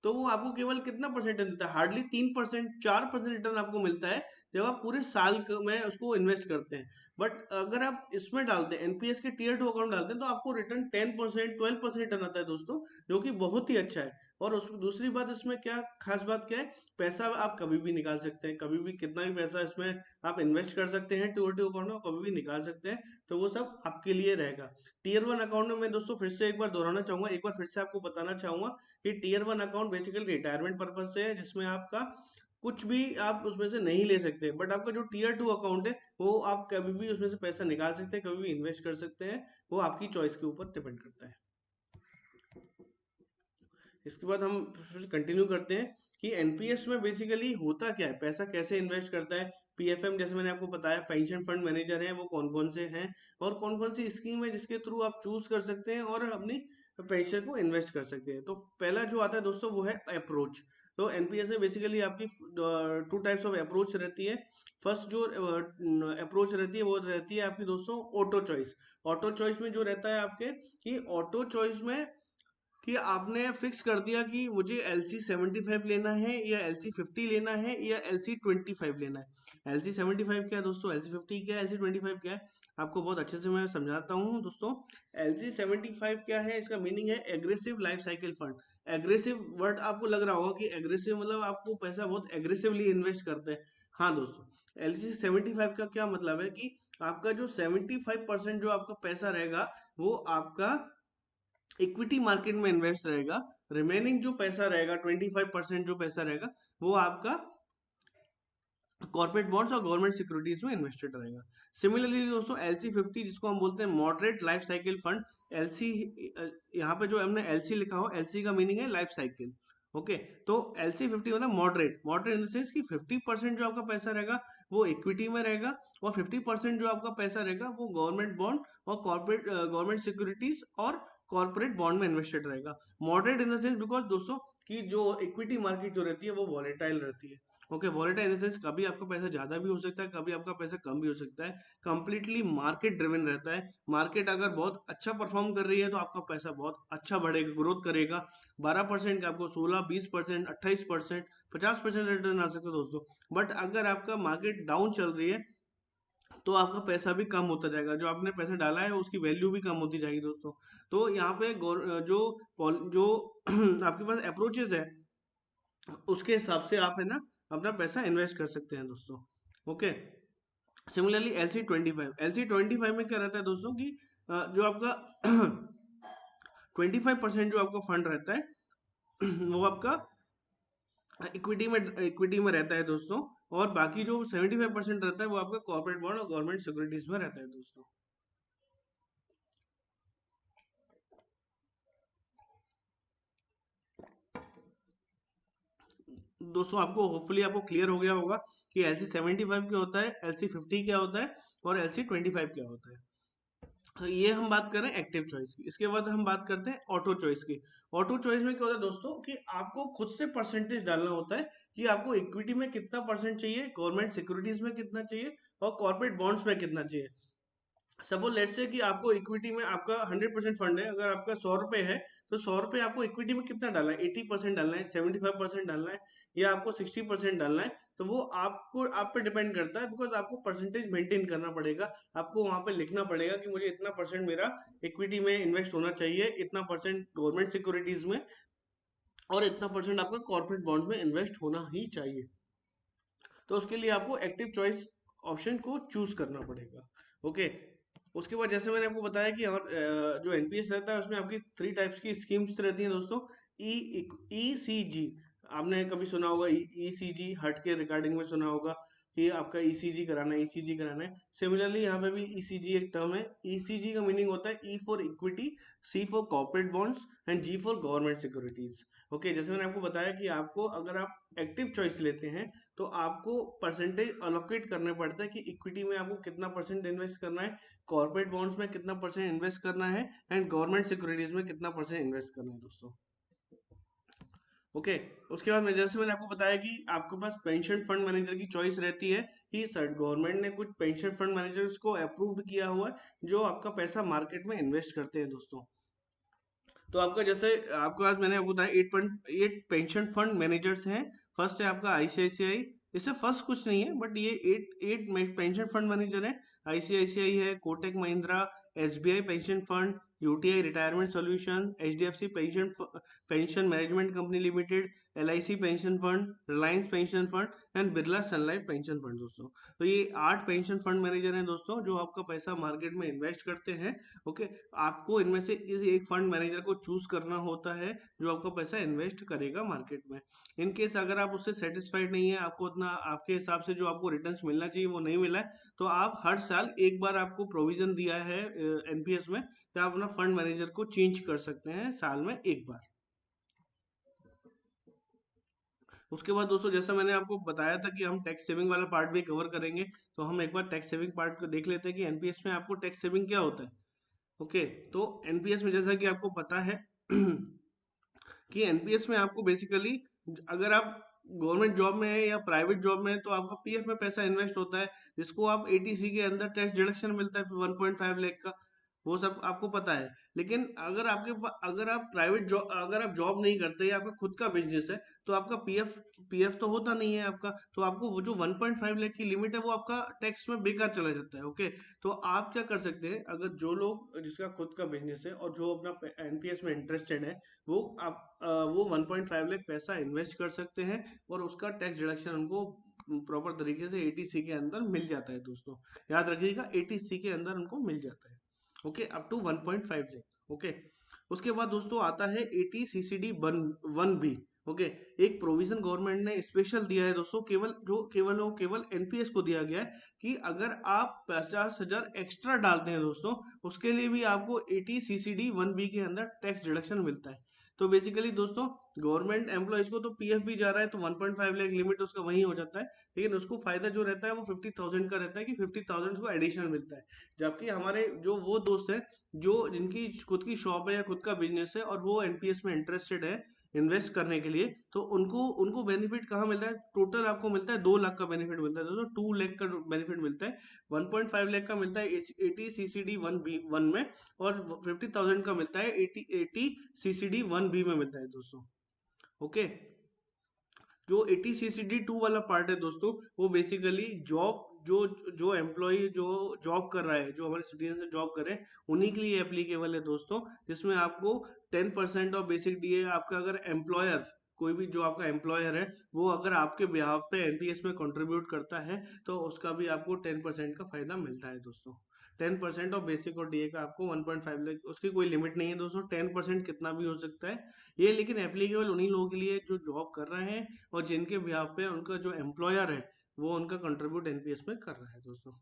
तो वो आपको केवल कितना परसेंट देता है, हार्डली 3%, 4% रिटर्न आपको मिलता है जब आप पूरे साल में उसको इन्वेस्ट करते हैं। बट अगर आप इसमें डालते हैं, एनपीएस के टीयर टू अकाउंट डालते हैं, तो आपको रिटर्न 10%, 12% रिटर्न आता है दोस्तों, जो कि बहुत ही अच्छा है। और उस दूसरी बात इसमें क्या खास बात क्या है, पैसा आप कभी भी निकाल सकते हैं, कभी भी कितना भी पैसा इसमें आप इन्वेस्ट कर सकते हैं टीयर टू अकाउंट में, कभी भी निकाल सकते हैं, तो वो सब आपके लिए रहेगा। टीयर वन अकाउंट में मैं दोस्तों फिर से एक बार दोहराना चाहूंगा, एक बार फिर से आपको बताना चाहूंगा कि tier one account basically retirement purpose से है, जिसमें आपका कुछ भी आप उसमें से नहीं ले सकते, बट आपका जो टीयर टू अकाउंट है वो आप कभी भी उसमें से पैसा निकाल सकते हैं, कभी भी इन्वेस्ट कर सकते हैं, वो आपकी चॉइस के ऊपर डिपेंड करता है। इसके बाद हम फिर कंटिन्यू करते हैं कि एनपीएस में बेसिकली होता क्या है, पैसा कैसे इन्वेस्ट करता है। पीएफएम जैसे मैंने आपको बताया, पेंशन फंड मैनेजर है, वो कौन कौन से हैं और कौन कौन सी स्कीम है जिसके थ्रू आप चूज कर सकते हैं और अपनी पैसे को इन्वेस्ट कर सकते हैं। तो पहला जो आता है दोस्तों वो है अप्रोच। तो एनपीएस में बेसिकली आपकी टू टाइप्स ऑफ अप्रोच रहती है। फर्स्ट जो अप्रोच रहती है वो रहती है आपकी दोस्तों ऑटो चॉइस। ऑटो चॉइस में जो रहता है आपके कि ऑटो चॉइस में कि आपने फिक्स कर दिया कि मुझे LC75 लेना है या LC50 लेना है या LC25 लेना है। LC75 क्या है दोस्तों, LC50 क्या है, LC25 क्या है, आपको बहुत अच्छे से मैं समझाता हूँ दोस्तों। LC75 क्या है, इसका मीनिंग है aggressive life cycle fund. Aggressive word आपको लग रहा होगा कि एग्रेसिव मतलब आपको पैसा बहुत एग्रेसिवली इन्वेस्ट करते हैं। हाँ दोस्तों, LC75 का क्या मतलब है कि आपका जो 75% जो आपका पैसा रहेगा वो आपका इक्विटी मार्केट में इन्वेस्ट रहेगा। रिमेनिंग जो पैसा रहेगा 25% जो पैसा रहेगा वो आपका कॉर्पोरेट बॉन्ड्स और गवर्नमेंट सिक्योरिटीज में इन्वेस्टेड रहेगा। सिमिलरली दोस्तों LC50 जिसको हम बोलते हैं moderate life cycle fund, LC, यहाँ पे जो हमने LC लिखा हो, LC का मीनिंग है लाइफ साइकिल। ओके, तो LC50 मतलब moderate, moderate in the sense कि 50% जो आपका पैसा रहेगा वो इक्विटी में रहेगा और 50% जो आपका पैसा रहेगा वो गवर्नमेंट बॉन्ड और कॉर्पोरेट गवर्नमेंट सिक्योरिटीज और कॉर्पोरेट बॉन्ड में इन्वेस्टेड रहेगा। Moderate in the sense because दोस्तों कि जो इक्विटी मार्केट जो रहती है वो वॉलेटाइल रहती है। Okay, volatile in the sense कभी आपका पैसा ज्यादा भी हो सकता है, कभी आपका पैसा कम भी हो सकता है। कंप्लीटली मार्केट ड्रिवन रहता है। मार्केट अगर बहुत अच्छा परफॉर्म कर रही है तो आपका पैसा बहुत अच्छा बढ़ेगा, ग्रोथ करेगा। 12% का आपको 16, 20%, 28%, 50% रिटर्न आ सकता है दोस्तों। बट अगर आपका मार्केट डाउन चल रही है तो आपका पैसा भी कम होता जाएगा, जो आपने पैसा डाला है उसकी वैल्यू भी कम होती जाएगी दोस्तों। तो यहाँ पे जो जो आपके पास अप्रोचेस है उसके हिसाब से आप है ना अपना पैसा इन्वेस्ट कर सकते हैं दोस्तों। ओके, सिमिलरली LC25 में क्या रहता है दोस्तों कि जो आपका 25% जो आपका फंड रहता है वो आपका इक्विटी में रहता है दोस्तों, और बाकी जो 75% रहता है वो आपका कॉर्पोरेट बॉन्ड और गवर्नमेंट सिक्योरिटीज में रहता है दोस्तों। दोस्तों आपको होपफुली आपको क्लियर हो गया होगा कि LC75 क्या होता है, LC50 क्या होता है और LC25 क्या होता है। तो ये हम बात कर रहे हैं एक्टिव चॉइस की। इसके बाद हम बात करते हैं ऑटो चॉइस की। ऑटो चॉइस में क्या होता है दोस्तों कि आपको खुद से परसेंटेज डालना होता है कि आपको इक्विटी में कितना परसेंट चाहिए, गवर्नमेंट सिक्योरिटीज में कितना चाहिए और कॉर्पोरेट बॉन्ड्स में कितना चाहिए। सपोज लेट्स से कि आपको इक्विटी में आपका 100% फंड है, अगर आपका 100 रुपए है तो 100 रुपए आपको इक्विटी में कितना डालना है, 80% डालना है, 75% डालना है या आपको 60% डालना है। तो वो आपको आप पे डिपेंड करता है, बिकॉज आपको परसेंटेज मेंटेन करना पड़ेगा। आपको वहां पे लिखना पड़ेगा कि मुझे इतना परसेंट मेरा इक्विटी में इन्वेस्ट होना चाहिए, इतना परसेंट गवर्नमेंट सिक्योरिटीज में और इतना परसेंट आपका कॉर्पोरेट बॉन्ड में इन्वेस्ट होना ही चाहिए। तो उसके लिए आपको एक्टिव चॉइस ऑप्शन को चूज करना पड़ेगा। ओके, उसके बाद जैसे मैंने आपको बताया कि जो एनपीएस रहता है उसमें आपकी 3 टाइप्स की स्कीम्स रहती हैं दोस्तों। ईसीजी, आपने कभी सुना होगा, ईसीजी हट के रिगार्डिंग में सुना होगा कि आपका ईसीजी कराना है, ईसीजी कराना है। सिमिलरली यहाँ पे भी ईसीजी एक टर्म है। ईसीजी का मीनिंग होता है E for equity, C for corporate bonds and G for government securities. Okay, जैसे मैंने आपको बताया कि आपको अगर आप एक्टिव चॉइस लेते हैं तो आपको परसेंटेज अलोकेट करना पड़ता है कि इक्विटी में आपको कितना परसेंट इन्वेस्ट करना है, कॉर्पोरेट बॉन्ड्स में कितना परसेंट इन्वेस्ट करना है एंड गवर्नमेंट सिक्योरिटीज में कितना परसेंट इन्वेस्ट करना है दोस्तों। ओके, उसके बाद जैसे मैंने आपको बताया कि आपके पास पेंशन फंड मैनेजर की चॉइस रहती है कि सर गवर्नमेंट ने कुछ पेंशन फंड मैनेजर्स को अप्रूव किया हुआ है जो आपका पैसा मार्केट में इन्वेस्ट करते हैं दोस्तों। तो आपका जैसे आपके पास मैंने आपको बताया 8.8 पेंशन फंड मैनेजर्स हैं। फर्स्ट है आपका आईसीआईसीआई, इससे फर्स्ट कुछ नहीं है बट ये एट पेंशन फंड मैनेजर है। आईसीआईसीआई है, Kotak Mahindra, SBI pension fund, UTI retirement solution, HDFC pension pension management company limited, LIC pension fund, Reliance pension fund and Birla Sun Life pension fund दोस्तों। तो ये 8 पेंशन फंड मैनेजर हैं दोस्तों जो आपका पैसा मार्केट में इन्वेस्ट करते हैं। ओके, आपको इनमें से किसी एक फंड मैनेजर को चूज करना होता है जो आपका पैसा इन्वेस्ट करेगा मार्केट में। इन केस अगर आप उससे सेटिस्फाइड नहीं है, आपको उतना आपके हिसाब से जो आपको रिटर्न्स मिलना चाहिए वो नहीं मिला है, तो आप हर साल एक बार आपको प्रोविजन दिया है एनपीएस में कि आप अपना फंड मैनेजर को चेंज कर सकते हैं साल में एक बार। उसके बाद दोस्तों जैसा मैंने आपको बताया था कि हम टैक्स सेविंग वाला पार्ट भी कवर करेंगे, तो हम एक बार टैक्स सेविंग पार्ट को देख लेते हैं कि एनपीएस में आपको टैक्स सेविंग क्या होता है। ओके, तो एनपीएस में जैसा कि आपको पता है कि एनपीएस में आपको बेसिकली अगर आप गवर्नमेंट जॉब में है या प्राइवेट जॉब में है तो आपका पीएफ में पैसा इन्वेस्ट होता है जिसको आप एटीसी के अंदर टैक्स डिडक्शन मिलता है 1.5 लाख का, वो सब आपको पता है। लेकिन अगर आप प्राइवेट जॉब अगर आप जॉब नहीं करते या आपका खुद का बिजनेस है तो आपका पीएफ पीएफ तो होता नहीं है आपका, तो आपको वो जो 1.5 लाख की लिमिट है वो आपका टैक्स में बेकार चला जाता है। ओके, तो आप क्या कर सकते हैं, अगर जो लोग जिसका खुद का बिजनेस है और जो अपना एनपीएस में इंटरेस्टेड है वो वो 1.5 लाख पैसा इन्वेस्ट कर सकते हैं और उसका टैक्स डिडक्शन उनको प्रॉपर तरीके से एटीसी के अंदर मिल जाता है दोस्तों। याद रखिएगा, एटीसी के अंदर उनको मिल जाता है। Okay, up to 1.5 lakh. Okay, उसके बाद दोस्तों आता है एटी सीसीडी 1 बी। ओके, एक प्रोविजन गवर्नमेंट ने स्पेशल दिया है दोस्तों, केवल एनपीएस को दिया गया है कि अगर आप 50,000 एक्स्ट्रा डालते हैं दोस्तों उसके लिए भी आपको एटी सीसीडी 1 बी के अंदर टैक्स डिडक्शन मिलता है। तो बेसिकली दोस्तों गवर्नमेंट एम्प्लॉयज को तो पीएफ भी जा रहा है तो 1.5 लाख लिमिट उसका वही हो जाता है, लेकिन उसको फायदा जो रहता है वो 50,000 का रहता है कि 50,000 को एडिशनल मिलता है। जबकि हमारे जो वो दोस्त है जो जिनकी खुद की शॉप है या खुद का बिजनेस है और वो एनपीएस में इंटरेस्टेड है इन्वेस्ट करने के लिए, तो उनको उनको बेनिफिट कहाँ मिलता है, टोटल आपको मिलता है 2 लाख का बेनिफिट मिलता है दोस्तों, 2 लाख का बेनिफिट मिलता है। 1.5 लाख का मिलता है एटी सीसीडी 1 में और 50,000 का मिलता है एटी सीसीडी 1 बी में मिलता है दोस्तों। ओके, जो 80 सीसीडी 2 वाला पार्ट है दोस्तों वो बेसिकली जॉब जो जो एम्प्लॉय जो जॉब कर रहा है, जो हमारे सिटीजन से जॉब कर रहे हैं उन्हीं के लिए एप्लीकेबल है दोस्तों, जिसमें आपको 10% ऑफ बेसिक डीए आपका अगर एम्प्लॉयर कोई भी जो आपका एम्प्लॉयर है वो अगर आपके बिहाफ पे एनपीएस में कंट्रीब्यूट करता है तो उसका भी आपको 10% का फायदा मिलता है दोस्तों। 10% ऑफ बेसिक और डीए का आपको 1.5 लाख, उसकी कोई लिमिट नहीं है दोस्तों, 10% कितना भी हो सकता है ये, लेकिन एप्लीकेबल उन्हीं लोगों के लिए जो जॉब कर रहे हैं और जिनके बिहाफ पे उनका जो एम्प्लॉयर है वो उनका कंट्रीब्यूट एनपीएस में कर रहा है दोस्तों।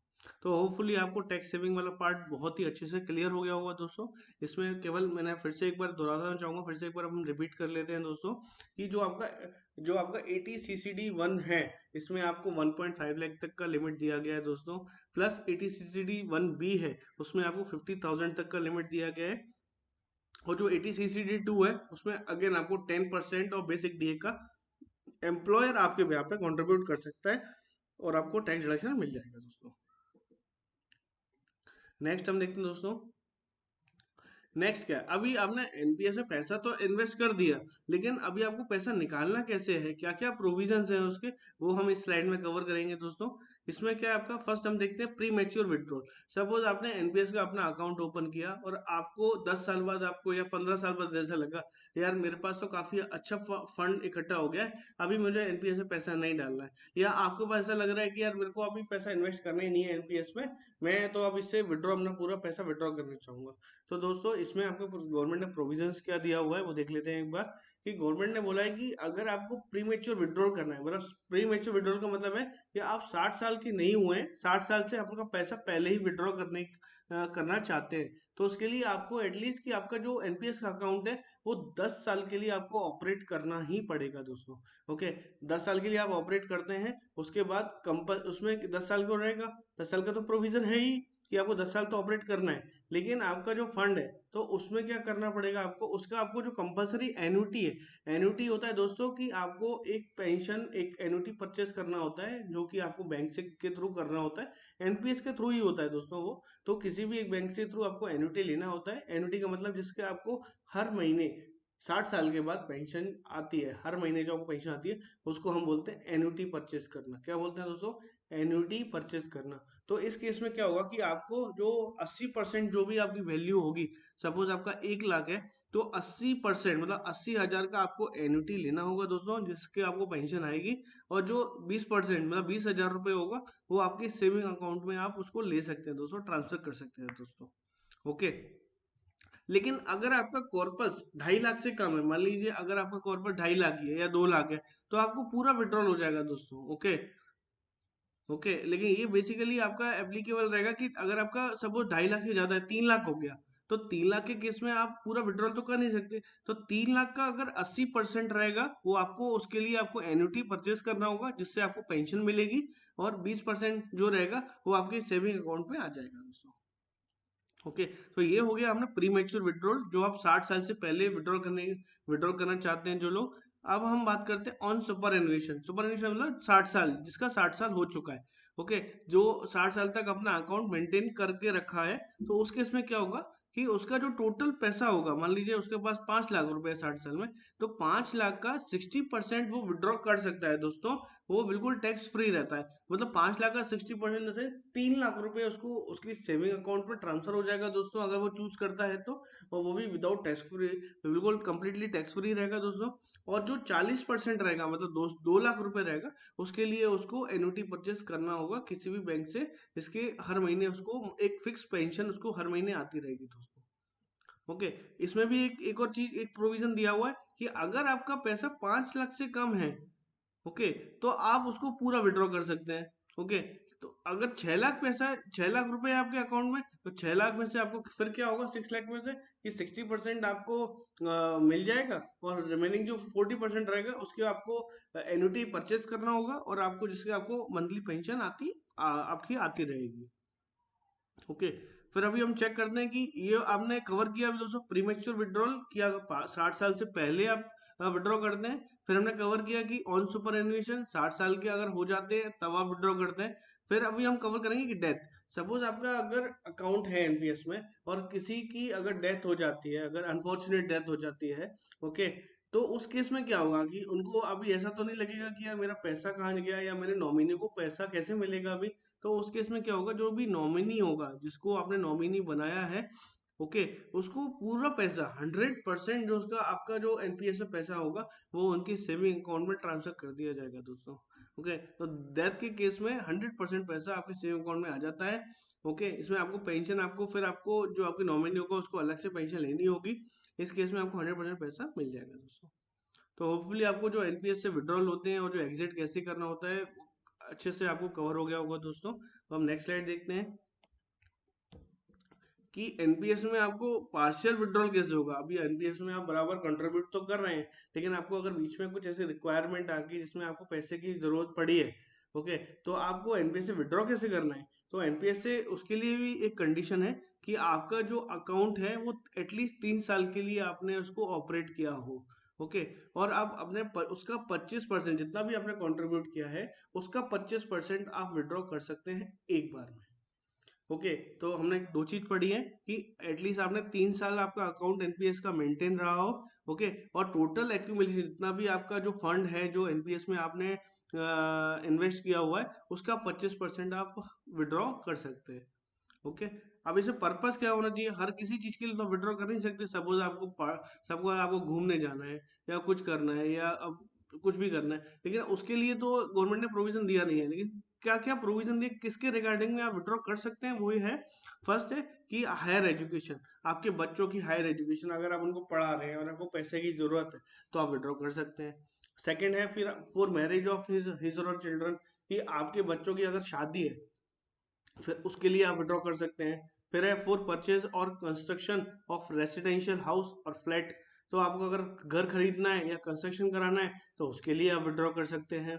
तो होपफुली आपको टैक्स सेविंग वाला पार्ट बहुत ही अच्छे से क्लियर हो गया होगा दोस्तों। इसमें केवल मैंने फिर से एक बार दोहराना चाहूंगा, फिर से एक बार हम रिपीट कर लेते हैं दोस्तों कि जो आपका 80 CCD 1 है, इसमें आपको 1.5 लाख तक का लिमिट दिया गया है दोस्तों, प्लस 80 CCD 1 B है, उसमें आपको 50,000 तक का लिमिट दिया गया है, और जो 80 CCD 2 है उसमें अगेन आपको 10% और बेसिक डीए का एम्प्लॉयर आपके ब्याह पे कंट्रीब्यूट कर सकता है और आपको टैक्स डिडक्शन मिल जाएगा दोस्तों। नेक्स्ट हम देखते हैं दोस्तों, नेक्स्ट क्या है, अभी आपने एनपीएस में पैसा तो इन्वेस्ट कर दिया, लेकिन अभी आपको पैसा निकालना कैसे है, क्या क्या प्रोविजंस है उसके, वो हम इस स्लाइड में कवर करेंगे दोस्तों। इसमें क्या है आपका, फर्स्ट हम देखते हैं प्री मैच्योर विड्रॉल। सपोज आपने एनपीएस का अपना अकाउंट ओपन किया और आपको 10 साल बाद आपको या 15 साल बाद जैसा लगा यार मेरे पास तो काफी अच्छा फंड इकट्ठा हो गया है, अभी मुझे एनपीएस में पैसा नहीं डालना है, या आपको ऐसा लग रहा है कि यार मेरे को अभी पैसा इन्वेस्ट करना ही नहीं है एनपीएस में, मैं तो अब इससे विड्रॉ अपना पूरा पैसा विड्रॉ करना चाहूंगा। तो दोस्तों इसमें आपको गवर्नमेंट ने प्रोविजंस क्या दिया हुआ है वो देख लेते हैं एक बार, कि गवर्नमेंट ने बोला है कि अगर आपको प्रीमेच्योर विड्रॉल करना है, मतलब प्रीमेच्योर विड्रॉल का मतलब है कि आप 60 साल के नहीं हुए, 60 साल से आपका पैसा पहले ही विड्रॉ करना चाहते हैं, तो उसके लिए आपको एटलीस्ट कि आपका जो एनपीएस का अकाउंट है वो 10 साल के लिए आपको ऑपरेट करना ही पड़ेगा दोस्तों। ओके, 10 साल के लिए आप ऑपरेट करते हैं, उसके बाद उसमें 10 साल को रहेगा, 10 साल का तो प्रोविजन है ही कि आपको 10 साल तो ऑपरेट करना है, लेकिन आपका जो फंड है तो उसमें क्या करना पड़ेगा आपको, उसका आपको जो कंपलसरी एन्युटी है, एन्युटी होता है दोस्तों कि आपको एक पेंशन, एक एन्युटी परचेस करना होता है जो कि आपको बैंक से के थ्रू करना होता है, एनपीएस के थ्रू ही होता है दोस्तों वो। तो किसी भी एक बैंक से थ्रू आपको एन्युटी लेना होता है, एन्युटी का मतलब जिसके आपको हर महीने 60 साल के बाद पेंशन आती है, हर महीने जो आपको पेंशन आती है उसको हम बोलते हैं एन्युटी परचेस करना। क्या बोलते हैं दोस्तों, एन्युटी परचेस करना। तो इस केस में क्या होगा कि आपको जो 80% जो भी आपकी वैल्यू होगी, सपोज आपका 1 लाख है तो 80% मतलब 80,000 का आपको एन्युटी लेना होगा दोस्तों, जिसके आपको पेंशन आएगी, और जो 20% मतलब 20,000 रुपये होगा वो आपके सेविंग अकाउंट में आप उसको ले सकते हैं दोस्तों, ट्रांसफर कर सकते हैं दोस्तों। ओके, लेकिन अगर आपका कॉर्पस 2.5 लाख से कम है, मान लीजिए अगर आपका कॉर्पस 2.5 लाख ही है या 2 लाख है, तो आपको पूरा विड्रॉल हो जाएगा दोस्तों। ओके, ओके, लेकिन ये बेसिकली आपका एप्लीकेबल रहेगा कि अगर आपका सपोज 2.5 लाख से ज्यादा है, 3 लाख हो गया, तो 3 लाख के केस में आप पूरा विड्रॉल तो कर नहीं सकते, तो 3 लाख का अगर 80% रहेगा वो आपको, उसके लिए आपको एन्युटी परचेस करना होगा जिससे आपको पेंशन मिलेगी, और 20% जो रहेगा वो आपके सेविंग अकाउंट में आ जाएगा दोस्तों। ओके, तो ये हो गया हमने प्री मैच्योर विड्रॉल, जो आप 60 साल से पहले विड्रॉल करना चाहते हैं जो लोग। अब हम बात करते हैं ऑन सुपर एनुएशन। सुपर एनुएशन मतलब 60 साल, जिसका 60 साल हो चुका है। ओके, जो 60 साल तक अपना अकाउंट मेंटेन करके रखा है, तो उस केस में क्या होगा कि उसका जो टोटल पैसा होगा, मान लीजिए उसके पास 5 लाख रुपए 60 साल में, तो 5 लाख का 60% वो विड्रॉ कर सकता है दोस्तों, वो बिल्कुल टैक्स फ्री रहता है। मतलब 5 लाख का 60% से 3 लाख रुपए उसको उसकी सेविंग अकाउंट में ट्रांसफर हो जाएगा दोस्तों, अगर वो चूज करता है तो, और वो भी विदाउट टैक्स फ्री, बिल्कुल कंप्लीटली टैक्स फ्री रहेगा दोस्तों। और जो 40% रहेगा, मतलब 2 लाख रुपए रहेगा, उसके लिए उसको एन्युटी परचेस करना होगा किसी भी बैंक से, इसके हर महीने उसको एक फिक्स पेंशन उसको हर महीने आती रहेगी दोस्तों। ओके, इसमें भी एक और चीज, एक प्रोविजन दिया हुआ है कि अगर आपका पैसा 5 लाख से कम है, ओके, तो आप उसको पूरा विड्रॉ कर सकते हैं। ओके, तो अगर 6 लाख पैसा है, 6 लाख रुपए है आपके अकाउंट में, तो 6 लाख में से आपको फिर क्या होगा, 6 लाख में से कि 60% आपको मिल जाएगा, और रिमेनिंग जो 40% रहेगा उसके आपको एन्युटी परचेस करना होगा, और आपको जिससे आपको मंथली पेंशन आपकी आती रहेगी। ओके, फिर अभी हम चेक करते हैं कि ये आपने कवर किया अभी दोस्तों, प्रीमेच्योर विड्रॉल किया, 60 साल से पहले आप विड्रॉ करते हैं। फिर हमने कवर किया कि ऑन सुपर एनुएशन 60 साल के अगर हो जाते हैं तब आप विड्रॉ करते हैं। फिर अभी हम कवर करेंगे कि डेथ, सपोज आपका अगर अकाउंट है एनपीएस में और किसी की अगर डेथ हो जाती है, अगर अनफॉर्चुनेट डेथ हो जाती है, ओके, तो उस केस में क्या होगा कि उनको अभी ऐसा तो नहीं लगेगा कि यार मेरा पैसा कहाँ गया या मेरे नॉमिनी को पैसा कैसे मिलेगा अभी। तो उस केस में क्या होगा, जो भी नॉमिनी होगा, जिसको आपने नॉमिनी बनाया है, ओके, उसको पूरा पैसा 100% जो उसका आपका जो एनपीएस में पैसा होगा वो उनकी सेविंग अकाउंट में ट्रांसफर कर दिया जाएगा दोस्तों। ओके, तो डेथ के केस में 100% पैसा आपके सेविंग अकाउंट में आ जाता है। ओके, इसमें आपको पेंशन, आपको फिर आपको जो आपकी नॉमिनी होगा उसको अलग से पेंशन लेनी होगी। इस केस में आपको 100% पैसा मिल जाएगा दोस्तों। तो होपफुली आपको जो एनपीएस से विड्रॉल होते हैं और जो एग्जिट कैसे करना होता है अच्छे से आपको कवर हो गया होगा दोस्तों। तो हम नेक्स्ट स्लाइड देखते हैं कि एनपीएस में आपको पार्शियल विड्रॉल कैसे होगा। अभी एनपीएस में आप बराबर कंट्रीब्यूट तो कर रहे हैं, लेकिन आपको अगर बीच में कुछ ऐसी रिक्वायरमेंट आ गई जिसमें आपको पैसे की जरूरत पड़ी है, ओके, तो आपको एनपीएस से विड्रॉ कैसे करना है। तो एनपीएस से उसके लिए भी एक कंडीशन है कि आपका जो अकाउंट है वो एटलीस्ट 3 साल के लिए आपने उसको ऑपरेट किया हो। ओके, और आप उसका 25% जितना भी आपने कंट्रीब्यूट किया है उसका 25% आप विड्रॉ कर सकते हैं एक बार में। ओके, तो हमने दो चीज पढ़ी है कि एटलीस्ट आपने 3 साल आपका अकाउंट एनपीएस का मेंटेन रहा हो। ओके, और टोटल एक्यूमुलेशन जितना भी आपका जो फंड है जो एनपीएस में आपने इन्वेस्ट किया हुआ है उसका 25% आप विड्रॉ कर सकते हैं। ओके, अब इसे पर्पस क्या होना चाहिए। हर किसी चीज के लिए तो विड्रॉ कर नहीं सकते। सपोज आपको घूमने जाना है या कुछ करना है या अब कुछ भी करना है, लेकिन उसके लिए तो गवर्नमेंट ने प्रोविजन दिया नहीं है। लेकिन क्या क्या प्रोविजन दिए, किसके रिगार्डिंग में आप विड्रॉ कर सकते हैं, वही है। फर्स्ट है कि हायर एजुकेशन, आपके बच्चों की हायर एजुकेशन, अगर आप उनको पढ़ा रहे हैं और आपको पैसे की जरूरत है तो आप विड्रॉ कर सकते हैं। सेकेंड है फिर फॉर मैरिज ऑफ हिज और चिल्ड्रन, कि आपके बच्चों की अगर शादी है फिर उसके लिए आप विड्रॉ कर सकते हैं। फिर है फॉर परचेज और कंस्ट्रक्शन ऑफ रेसिडेंशियल हाउस और फ्लैट, तो आपको अगर घर खरीदना है या कंस्ट्रक्शन कराना है तो उसके लिए आप विड्रॉ कर सकते हैं।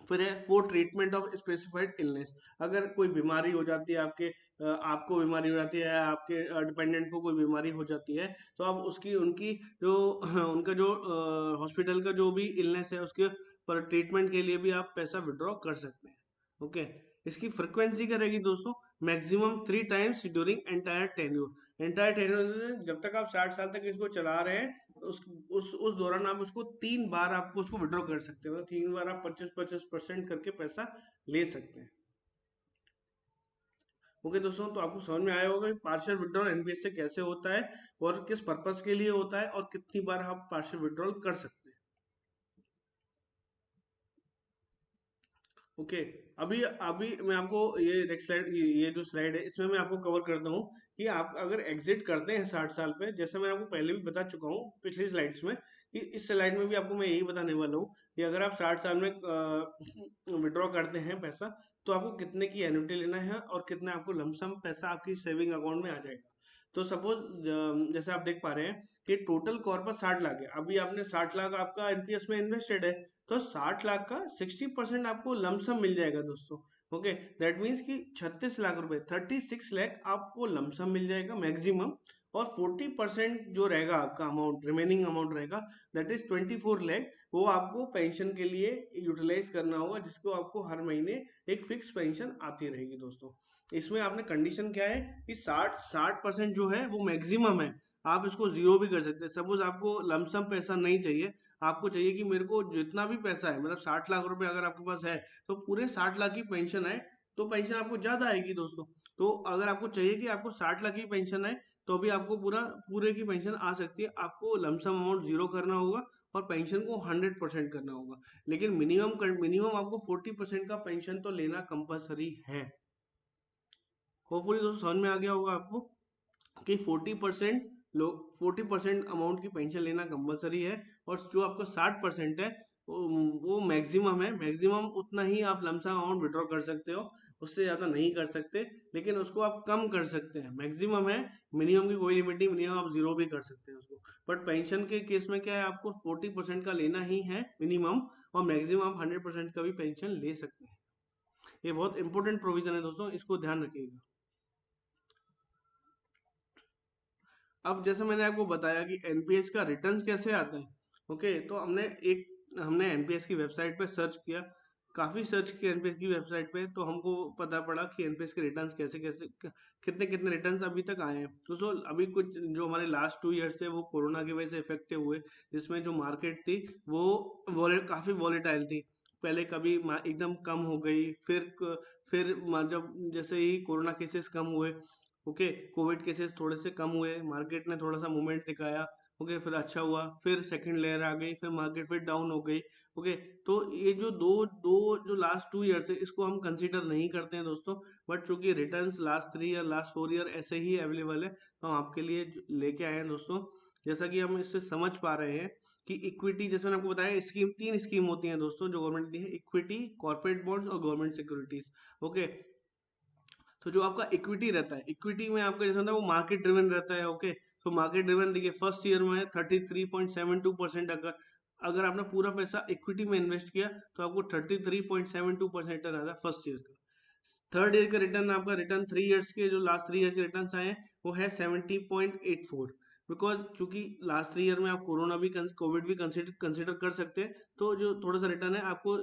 फिर है for treatment of specified illness, अगर कोई बीमारी हो जाती है आपको बीमारी हो जाती है, आपके डिपेंडेंट को कोई बीमारी हो जाती है, तो आप उसकी उनकी जो उनका जो हॉस्पिटल का जो भी इलनेस है उसके पर ट्रीटमेंट के लिए भी आप पैसा विड्रॉ कर सकते हैं। ओके, इसकी फ्रिक्वेंसी क्या रहेगी दोस्तों, maximum 3 times during entire tenure. Entire tenure जब तक आप 60 साल तक इसको चला रहे हैं उस दौरान आप उसको 3 बार आपको उसको विड्रॉ कर सकते हो। 3 बार आप 25-25% करके पैसा ले सकते हैं। ओके दोस्तों, तो आपको समझ में आया होगा कि पार्शियल विड्रॉल एनपीएस से कैसे होता है और किस पर्पस के लिए होता है और कितनी बार आप पार्शियल विड्रॉल कर सकते हैं। ओके, अभी अभी मैं आपको ये नेक्स्ट स्लाइड, ये जो स्लाइड है इसमें मैं आपको कवर करता हूँ कि आप अगर एग्जिट करते हैं 60 साल पे, जैसे मैं आपको पहले भी बता चुका हूँ पिछली स्लाइड्स में, कि इस स्लाइड में भी आपको मैं यही बताने वाला हूँ कि अगर आप 60 साल में विड्रॉ करते हैं पैसा तो आपको कितने की एन्युटी लेना है और कितना आपको लमसम पैसा आपकी सेविंग अकाउंट में आ जाएगा। तो सपोज जैसे आप देख पा रहे हैं कि टोटल कॉर्पस 60 लाख है, अभी आपने 60 लाख आपका एनपीएस में इन्वेस्टेड है, तो 60 लाख का 60% आपको लमसम मिल जाएगा दोस्तों। ओके, दैट मीन्स कि 36 लाख रुपए, 36 लाख आपको लमसम मिल जाएगा मैक्सिमम, और 40% जो रहेगा आपका अमाउंट, रिमेनिंग अमाउंट रहेगा, दैट इज 24 लाख, वो आपको पेंशन के लिए यूटिलाइज करना होगा, जिसको आपको हर महीने एक फिक्स पेंशन आती रहेगी दोस्तों। इसमें आपने कंडीशन क्या है कि 60% जो है वो मैक्सिमम है, आप इसको जीरो भी कर सकते हैं। सपोज आपको लमसम पैसा नहीं चाहिए, आपको चाहिए कि मेरे को जितना भी पैसा है, मतलब 60 लाख रुपए अगर आपके पास है तो पूरे 60 लाख की पेंशन है, तो पेंशन आपको ज्यादा आएगी दोस्तों। तो अगर आपको चाहिए कि आपको 60 लाख की पेंशन है तो भी आपको पूरे की पेंशन आ सकती है। आपको लमसम अमाउंट जीरो करना होगा और पेंशन को 100% करना होगा, लेकिन मिनिमम आपको 40% का पेंशन तो लेना कंपलसरी है। होपफुली दोस्तों समझ में आ गया होगा आपको कि 40% लोग 40% अमाउंट की पेंशन लेना कंपलसरी है, और जो आपका 60% है वो मैक्सिमम है। मैक्सिमम उतना ही आप लमसम अमाउंट विड्रॉ कर सकते हो, उससे ज्यादा नहीं कर सकते, लेकिन उसको आप कम कर सकते हैं। मैक्सिमम है, मिनिमम की कोई लिमिट नहीं, मिनिमम आप जीरो भी कर सकते हैं उसको। बट पेंशन के केस में क्या है, आपको 40% का लेना ही है मिनिमम, और मैक्सिमम आप 100% का भी पेंशन ले सकते हैं। ये बहुत इंपॉर्टेंट प्रोविजन है दोस्तों, इसको ध्यान रखिएगा। अब जैसे मैंने आपको बताया कि एनपीएस का रिटर्न्स कैसे आता है। ओके, तो हमने एनपीएस की वेबसाइट पे सर्च किया, काफी सर्च किया एनपीएस की वेबसाइट पे, तो हमको पता पड़ा कि एनपीएस के रिटर्न्स कैसे कैसे कितने कितने रिटर्न्स अभी तक आए हैं। तो अभी कुछ जो हमारे लास्ट 2 इयर्स थे वो कोरोना की वजह से इफेक्टिव हुए, जिसमें जो मार्केट थी वो काफी वॉलेटाइल थी। पहले कभी एकदम कम हो गई, फिर जब जैसे ही कोरोना केसेस कम हुए, ओके, कोविड केसेस थोड़े से कम हुए, मार्केट ने थोड़ा सा मूवमेंट दिखाया, ओके, फिर अच्छा हुआ, फिर सेकंड लेयर आ गई, फिर मार्केट फिर डाउन हो गई, ओके, तो ये जो दो दो जो लास्ट 2 ईयर्स है इसको हम कंसीडर नहीं करते हैं दोस्तों, बट चूंकि returns last 3 year last 4 year ऐसे ही अवेलेबल है तो हम आपके लिए लेके आए हैं दोस्तों। जैसा कि हम इससे समझ पा रहे हैं कि इक्विटी, जैसे मैंने आपको बताया, स्कीम 3 स्कीम होती हैं दोस्तों जो गवर्नमेंट दी है, इक्विटी, कॉर्पोरेट बॉन्ड्स और गवर्नमेंट सिक्योरिटीज। ओके, तो जो आपका इक्विटी रहता है, इक्विटी में आपका जैसा होता है वो मार्केट ड्रिवन रहता है। ओके, तो मार्केट ड्रिवन देखिए फर्स्ट ईयर में 33.72%, अगर अगर आपने पूरा पैसा इक्विटी में इन्वेस्ट किया तो आपको 33.72% रिटर्न आता है फर्स्ट ईयर का। थर्ड ईयर का रिटर्न, आपका रिटर्न 3 ईयर्स के जो लास्ट 3 ईयर्स के रिटर्न आए हैं वो है 70.84, बिकॉज चूंकि लास्ट 3 ईयर में आप कोविड भी कंसिडर कर सकते हैं, तो जो थोड़ा सा रिटर्न है आपको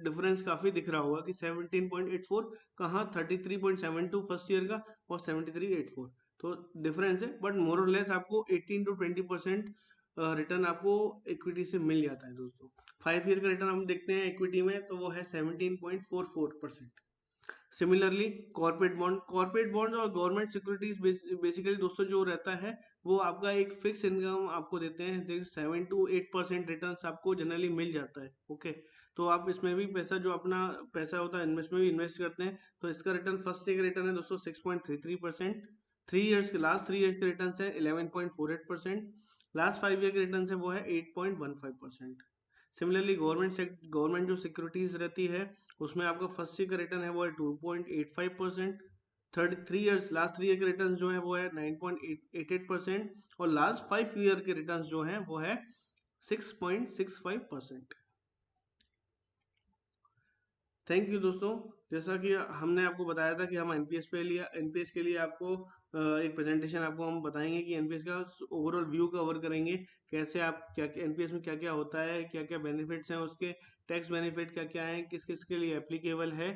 डिफरेंस काफी दिख रहा होगा कि 17.84 कहाँ 33.72 फर्स्ट ईयर का और 73.84, तो डिफरेंस है, बट मोर और लेस आपको 18 to 20% रिटर्न आपको इक्विटी से मिल जाता है दोस्तों। 5 ईयर का रिटर्न हम देखते हैं इक्विटी में तो वो है 17.44%। सिमिलरली कॉर्पोरेट बॉन्ड और गवर्नमेंट सिक्योरिटीज बेसिकली दोस्तों जो रहता है वो आपका एक फिक्स इनकम आपको देते हैं, 7 to 8% रिटर्न आपको जनरली मिल जाता है। ओके, तो आप इसमें भी पैसा, जो अपना पैसा होता है इन्वेस्ट में भी इन्वेस्ट करते हैं, तो इसका रिटर्न फर्स्ट ईयर का रिटर्न है दोस्तों 6.33%, लास्ट 3 ईयर्स के रिटर्न है 11.48%, लास्ट 5 ईयर के रिटर्न है वो है 8.15%। सिमिलरली गवर्नमेंट जो सिक्योरिटीज रहती है उसमें आपका फर्स्ट ईयर का रिटर्न है वो है 2.85%, लास्ट 3 ईयर के रिटर्न जो है वो है 9.88%, और लास्ट 5 ईयर के रिटर्न जो है वो है 6.65%। थैंक यू दोस्तों। जैसा कि हमने आपको बताया था कि हम एनपीएस के लिए आपको एक प्रेजेंटेशन आपको हम बताएंगे कि एनपीएस का ओवरऑल व्यू कवर करेंगे, कैसे आप क्या एनपीएस में क्या क्या होता है, क्या क्या बेनिफिट्स हैं उसके, टैक्स बेनिफिट क्या क्या है, किस किस के लिए एप्लीकेबल है।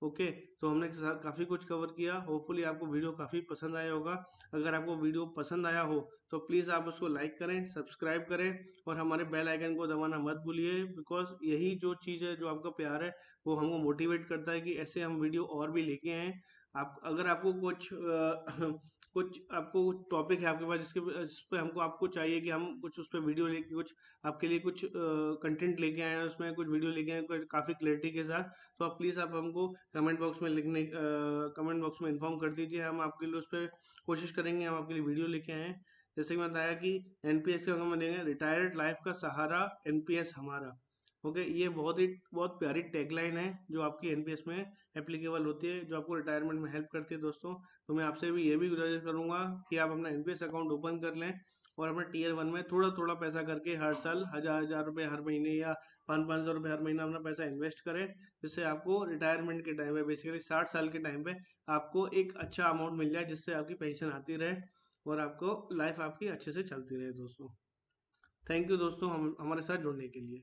ओके, तो हमने काफ़ी कुछ कवर किया, होपफुली आपको वीडियो काफ़ी पसंद आया होगा। अगर आपको वीडियो पसंद आया हो तो प्लीज़ आप उसको लाइक करें, सब्सक्राइब करें और हमारे बेल आइकन को दबाना मत भूलिए, बिकॉज यही जो चीज़ है, जो आपका प्यार है वो हमको मोटिवेट करता है कि ऐसे हम वीडियो और भी लेके आए। आप अगर आपको कुछ कुछ आपको टॉपिक है आपके पास जिस पे हमको आपको चाहिए कि हम कुछ उस पर वीडियो लेके कुछ आपके लिए कुछ कंटेंट लेके आए हैं, उसमें कुछ वीडियो लेके आए हैं काफ़ी क्लैरिटी के साथ, तो आप प्लीज़ आप हमको कमेंट बॉक्स में इन्फॉर्म कर दीजिए, हम आपके लिए उस पर कोशिश करेंगे, हम आपके लिए वीडियो लेके आए हैं। जैसे कि मैं बताया कि एनपीएस का हम देंगे, रिटायर्ड लाइफ का सहारा, एनपीएस हमारा। ओके, ये बहुत प्यारी टैगलाइन है जो आपकी एनपीएस में एप्लीकेबल होती है, जो आपको रिटायरमेंट में हेल्प करती है दोस्तों। तो मैं आपसे भी ये भी गुजारिश करूंगा कि आप अपना एनपीएस अकाउंट ओपन कर लें और अपना टीयर 1 में थोड़ा थोड़ा पैसा करके हर साल 1000 1000 रुपये हर महीने या 500 500 रुपये हर महीना अपना पैसा इन्वेस्ट करें, जिससे आपको रिटायरमेंट के टाइम पे, बेसिकली 60 साल के टाइम पे आपको एक अच्छा अमाउंट मिल जाए, जिससे आपकी पेंशन आती रहे और आपको लाइफ आपकी अच्छे से चलती रहे दोस्तों। थैंक यू दोस्तों, हम हमारे साथ जुड़ने के लिए।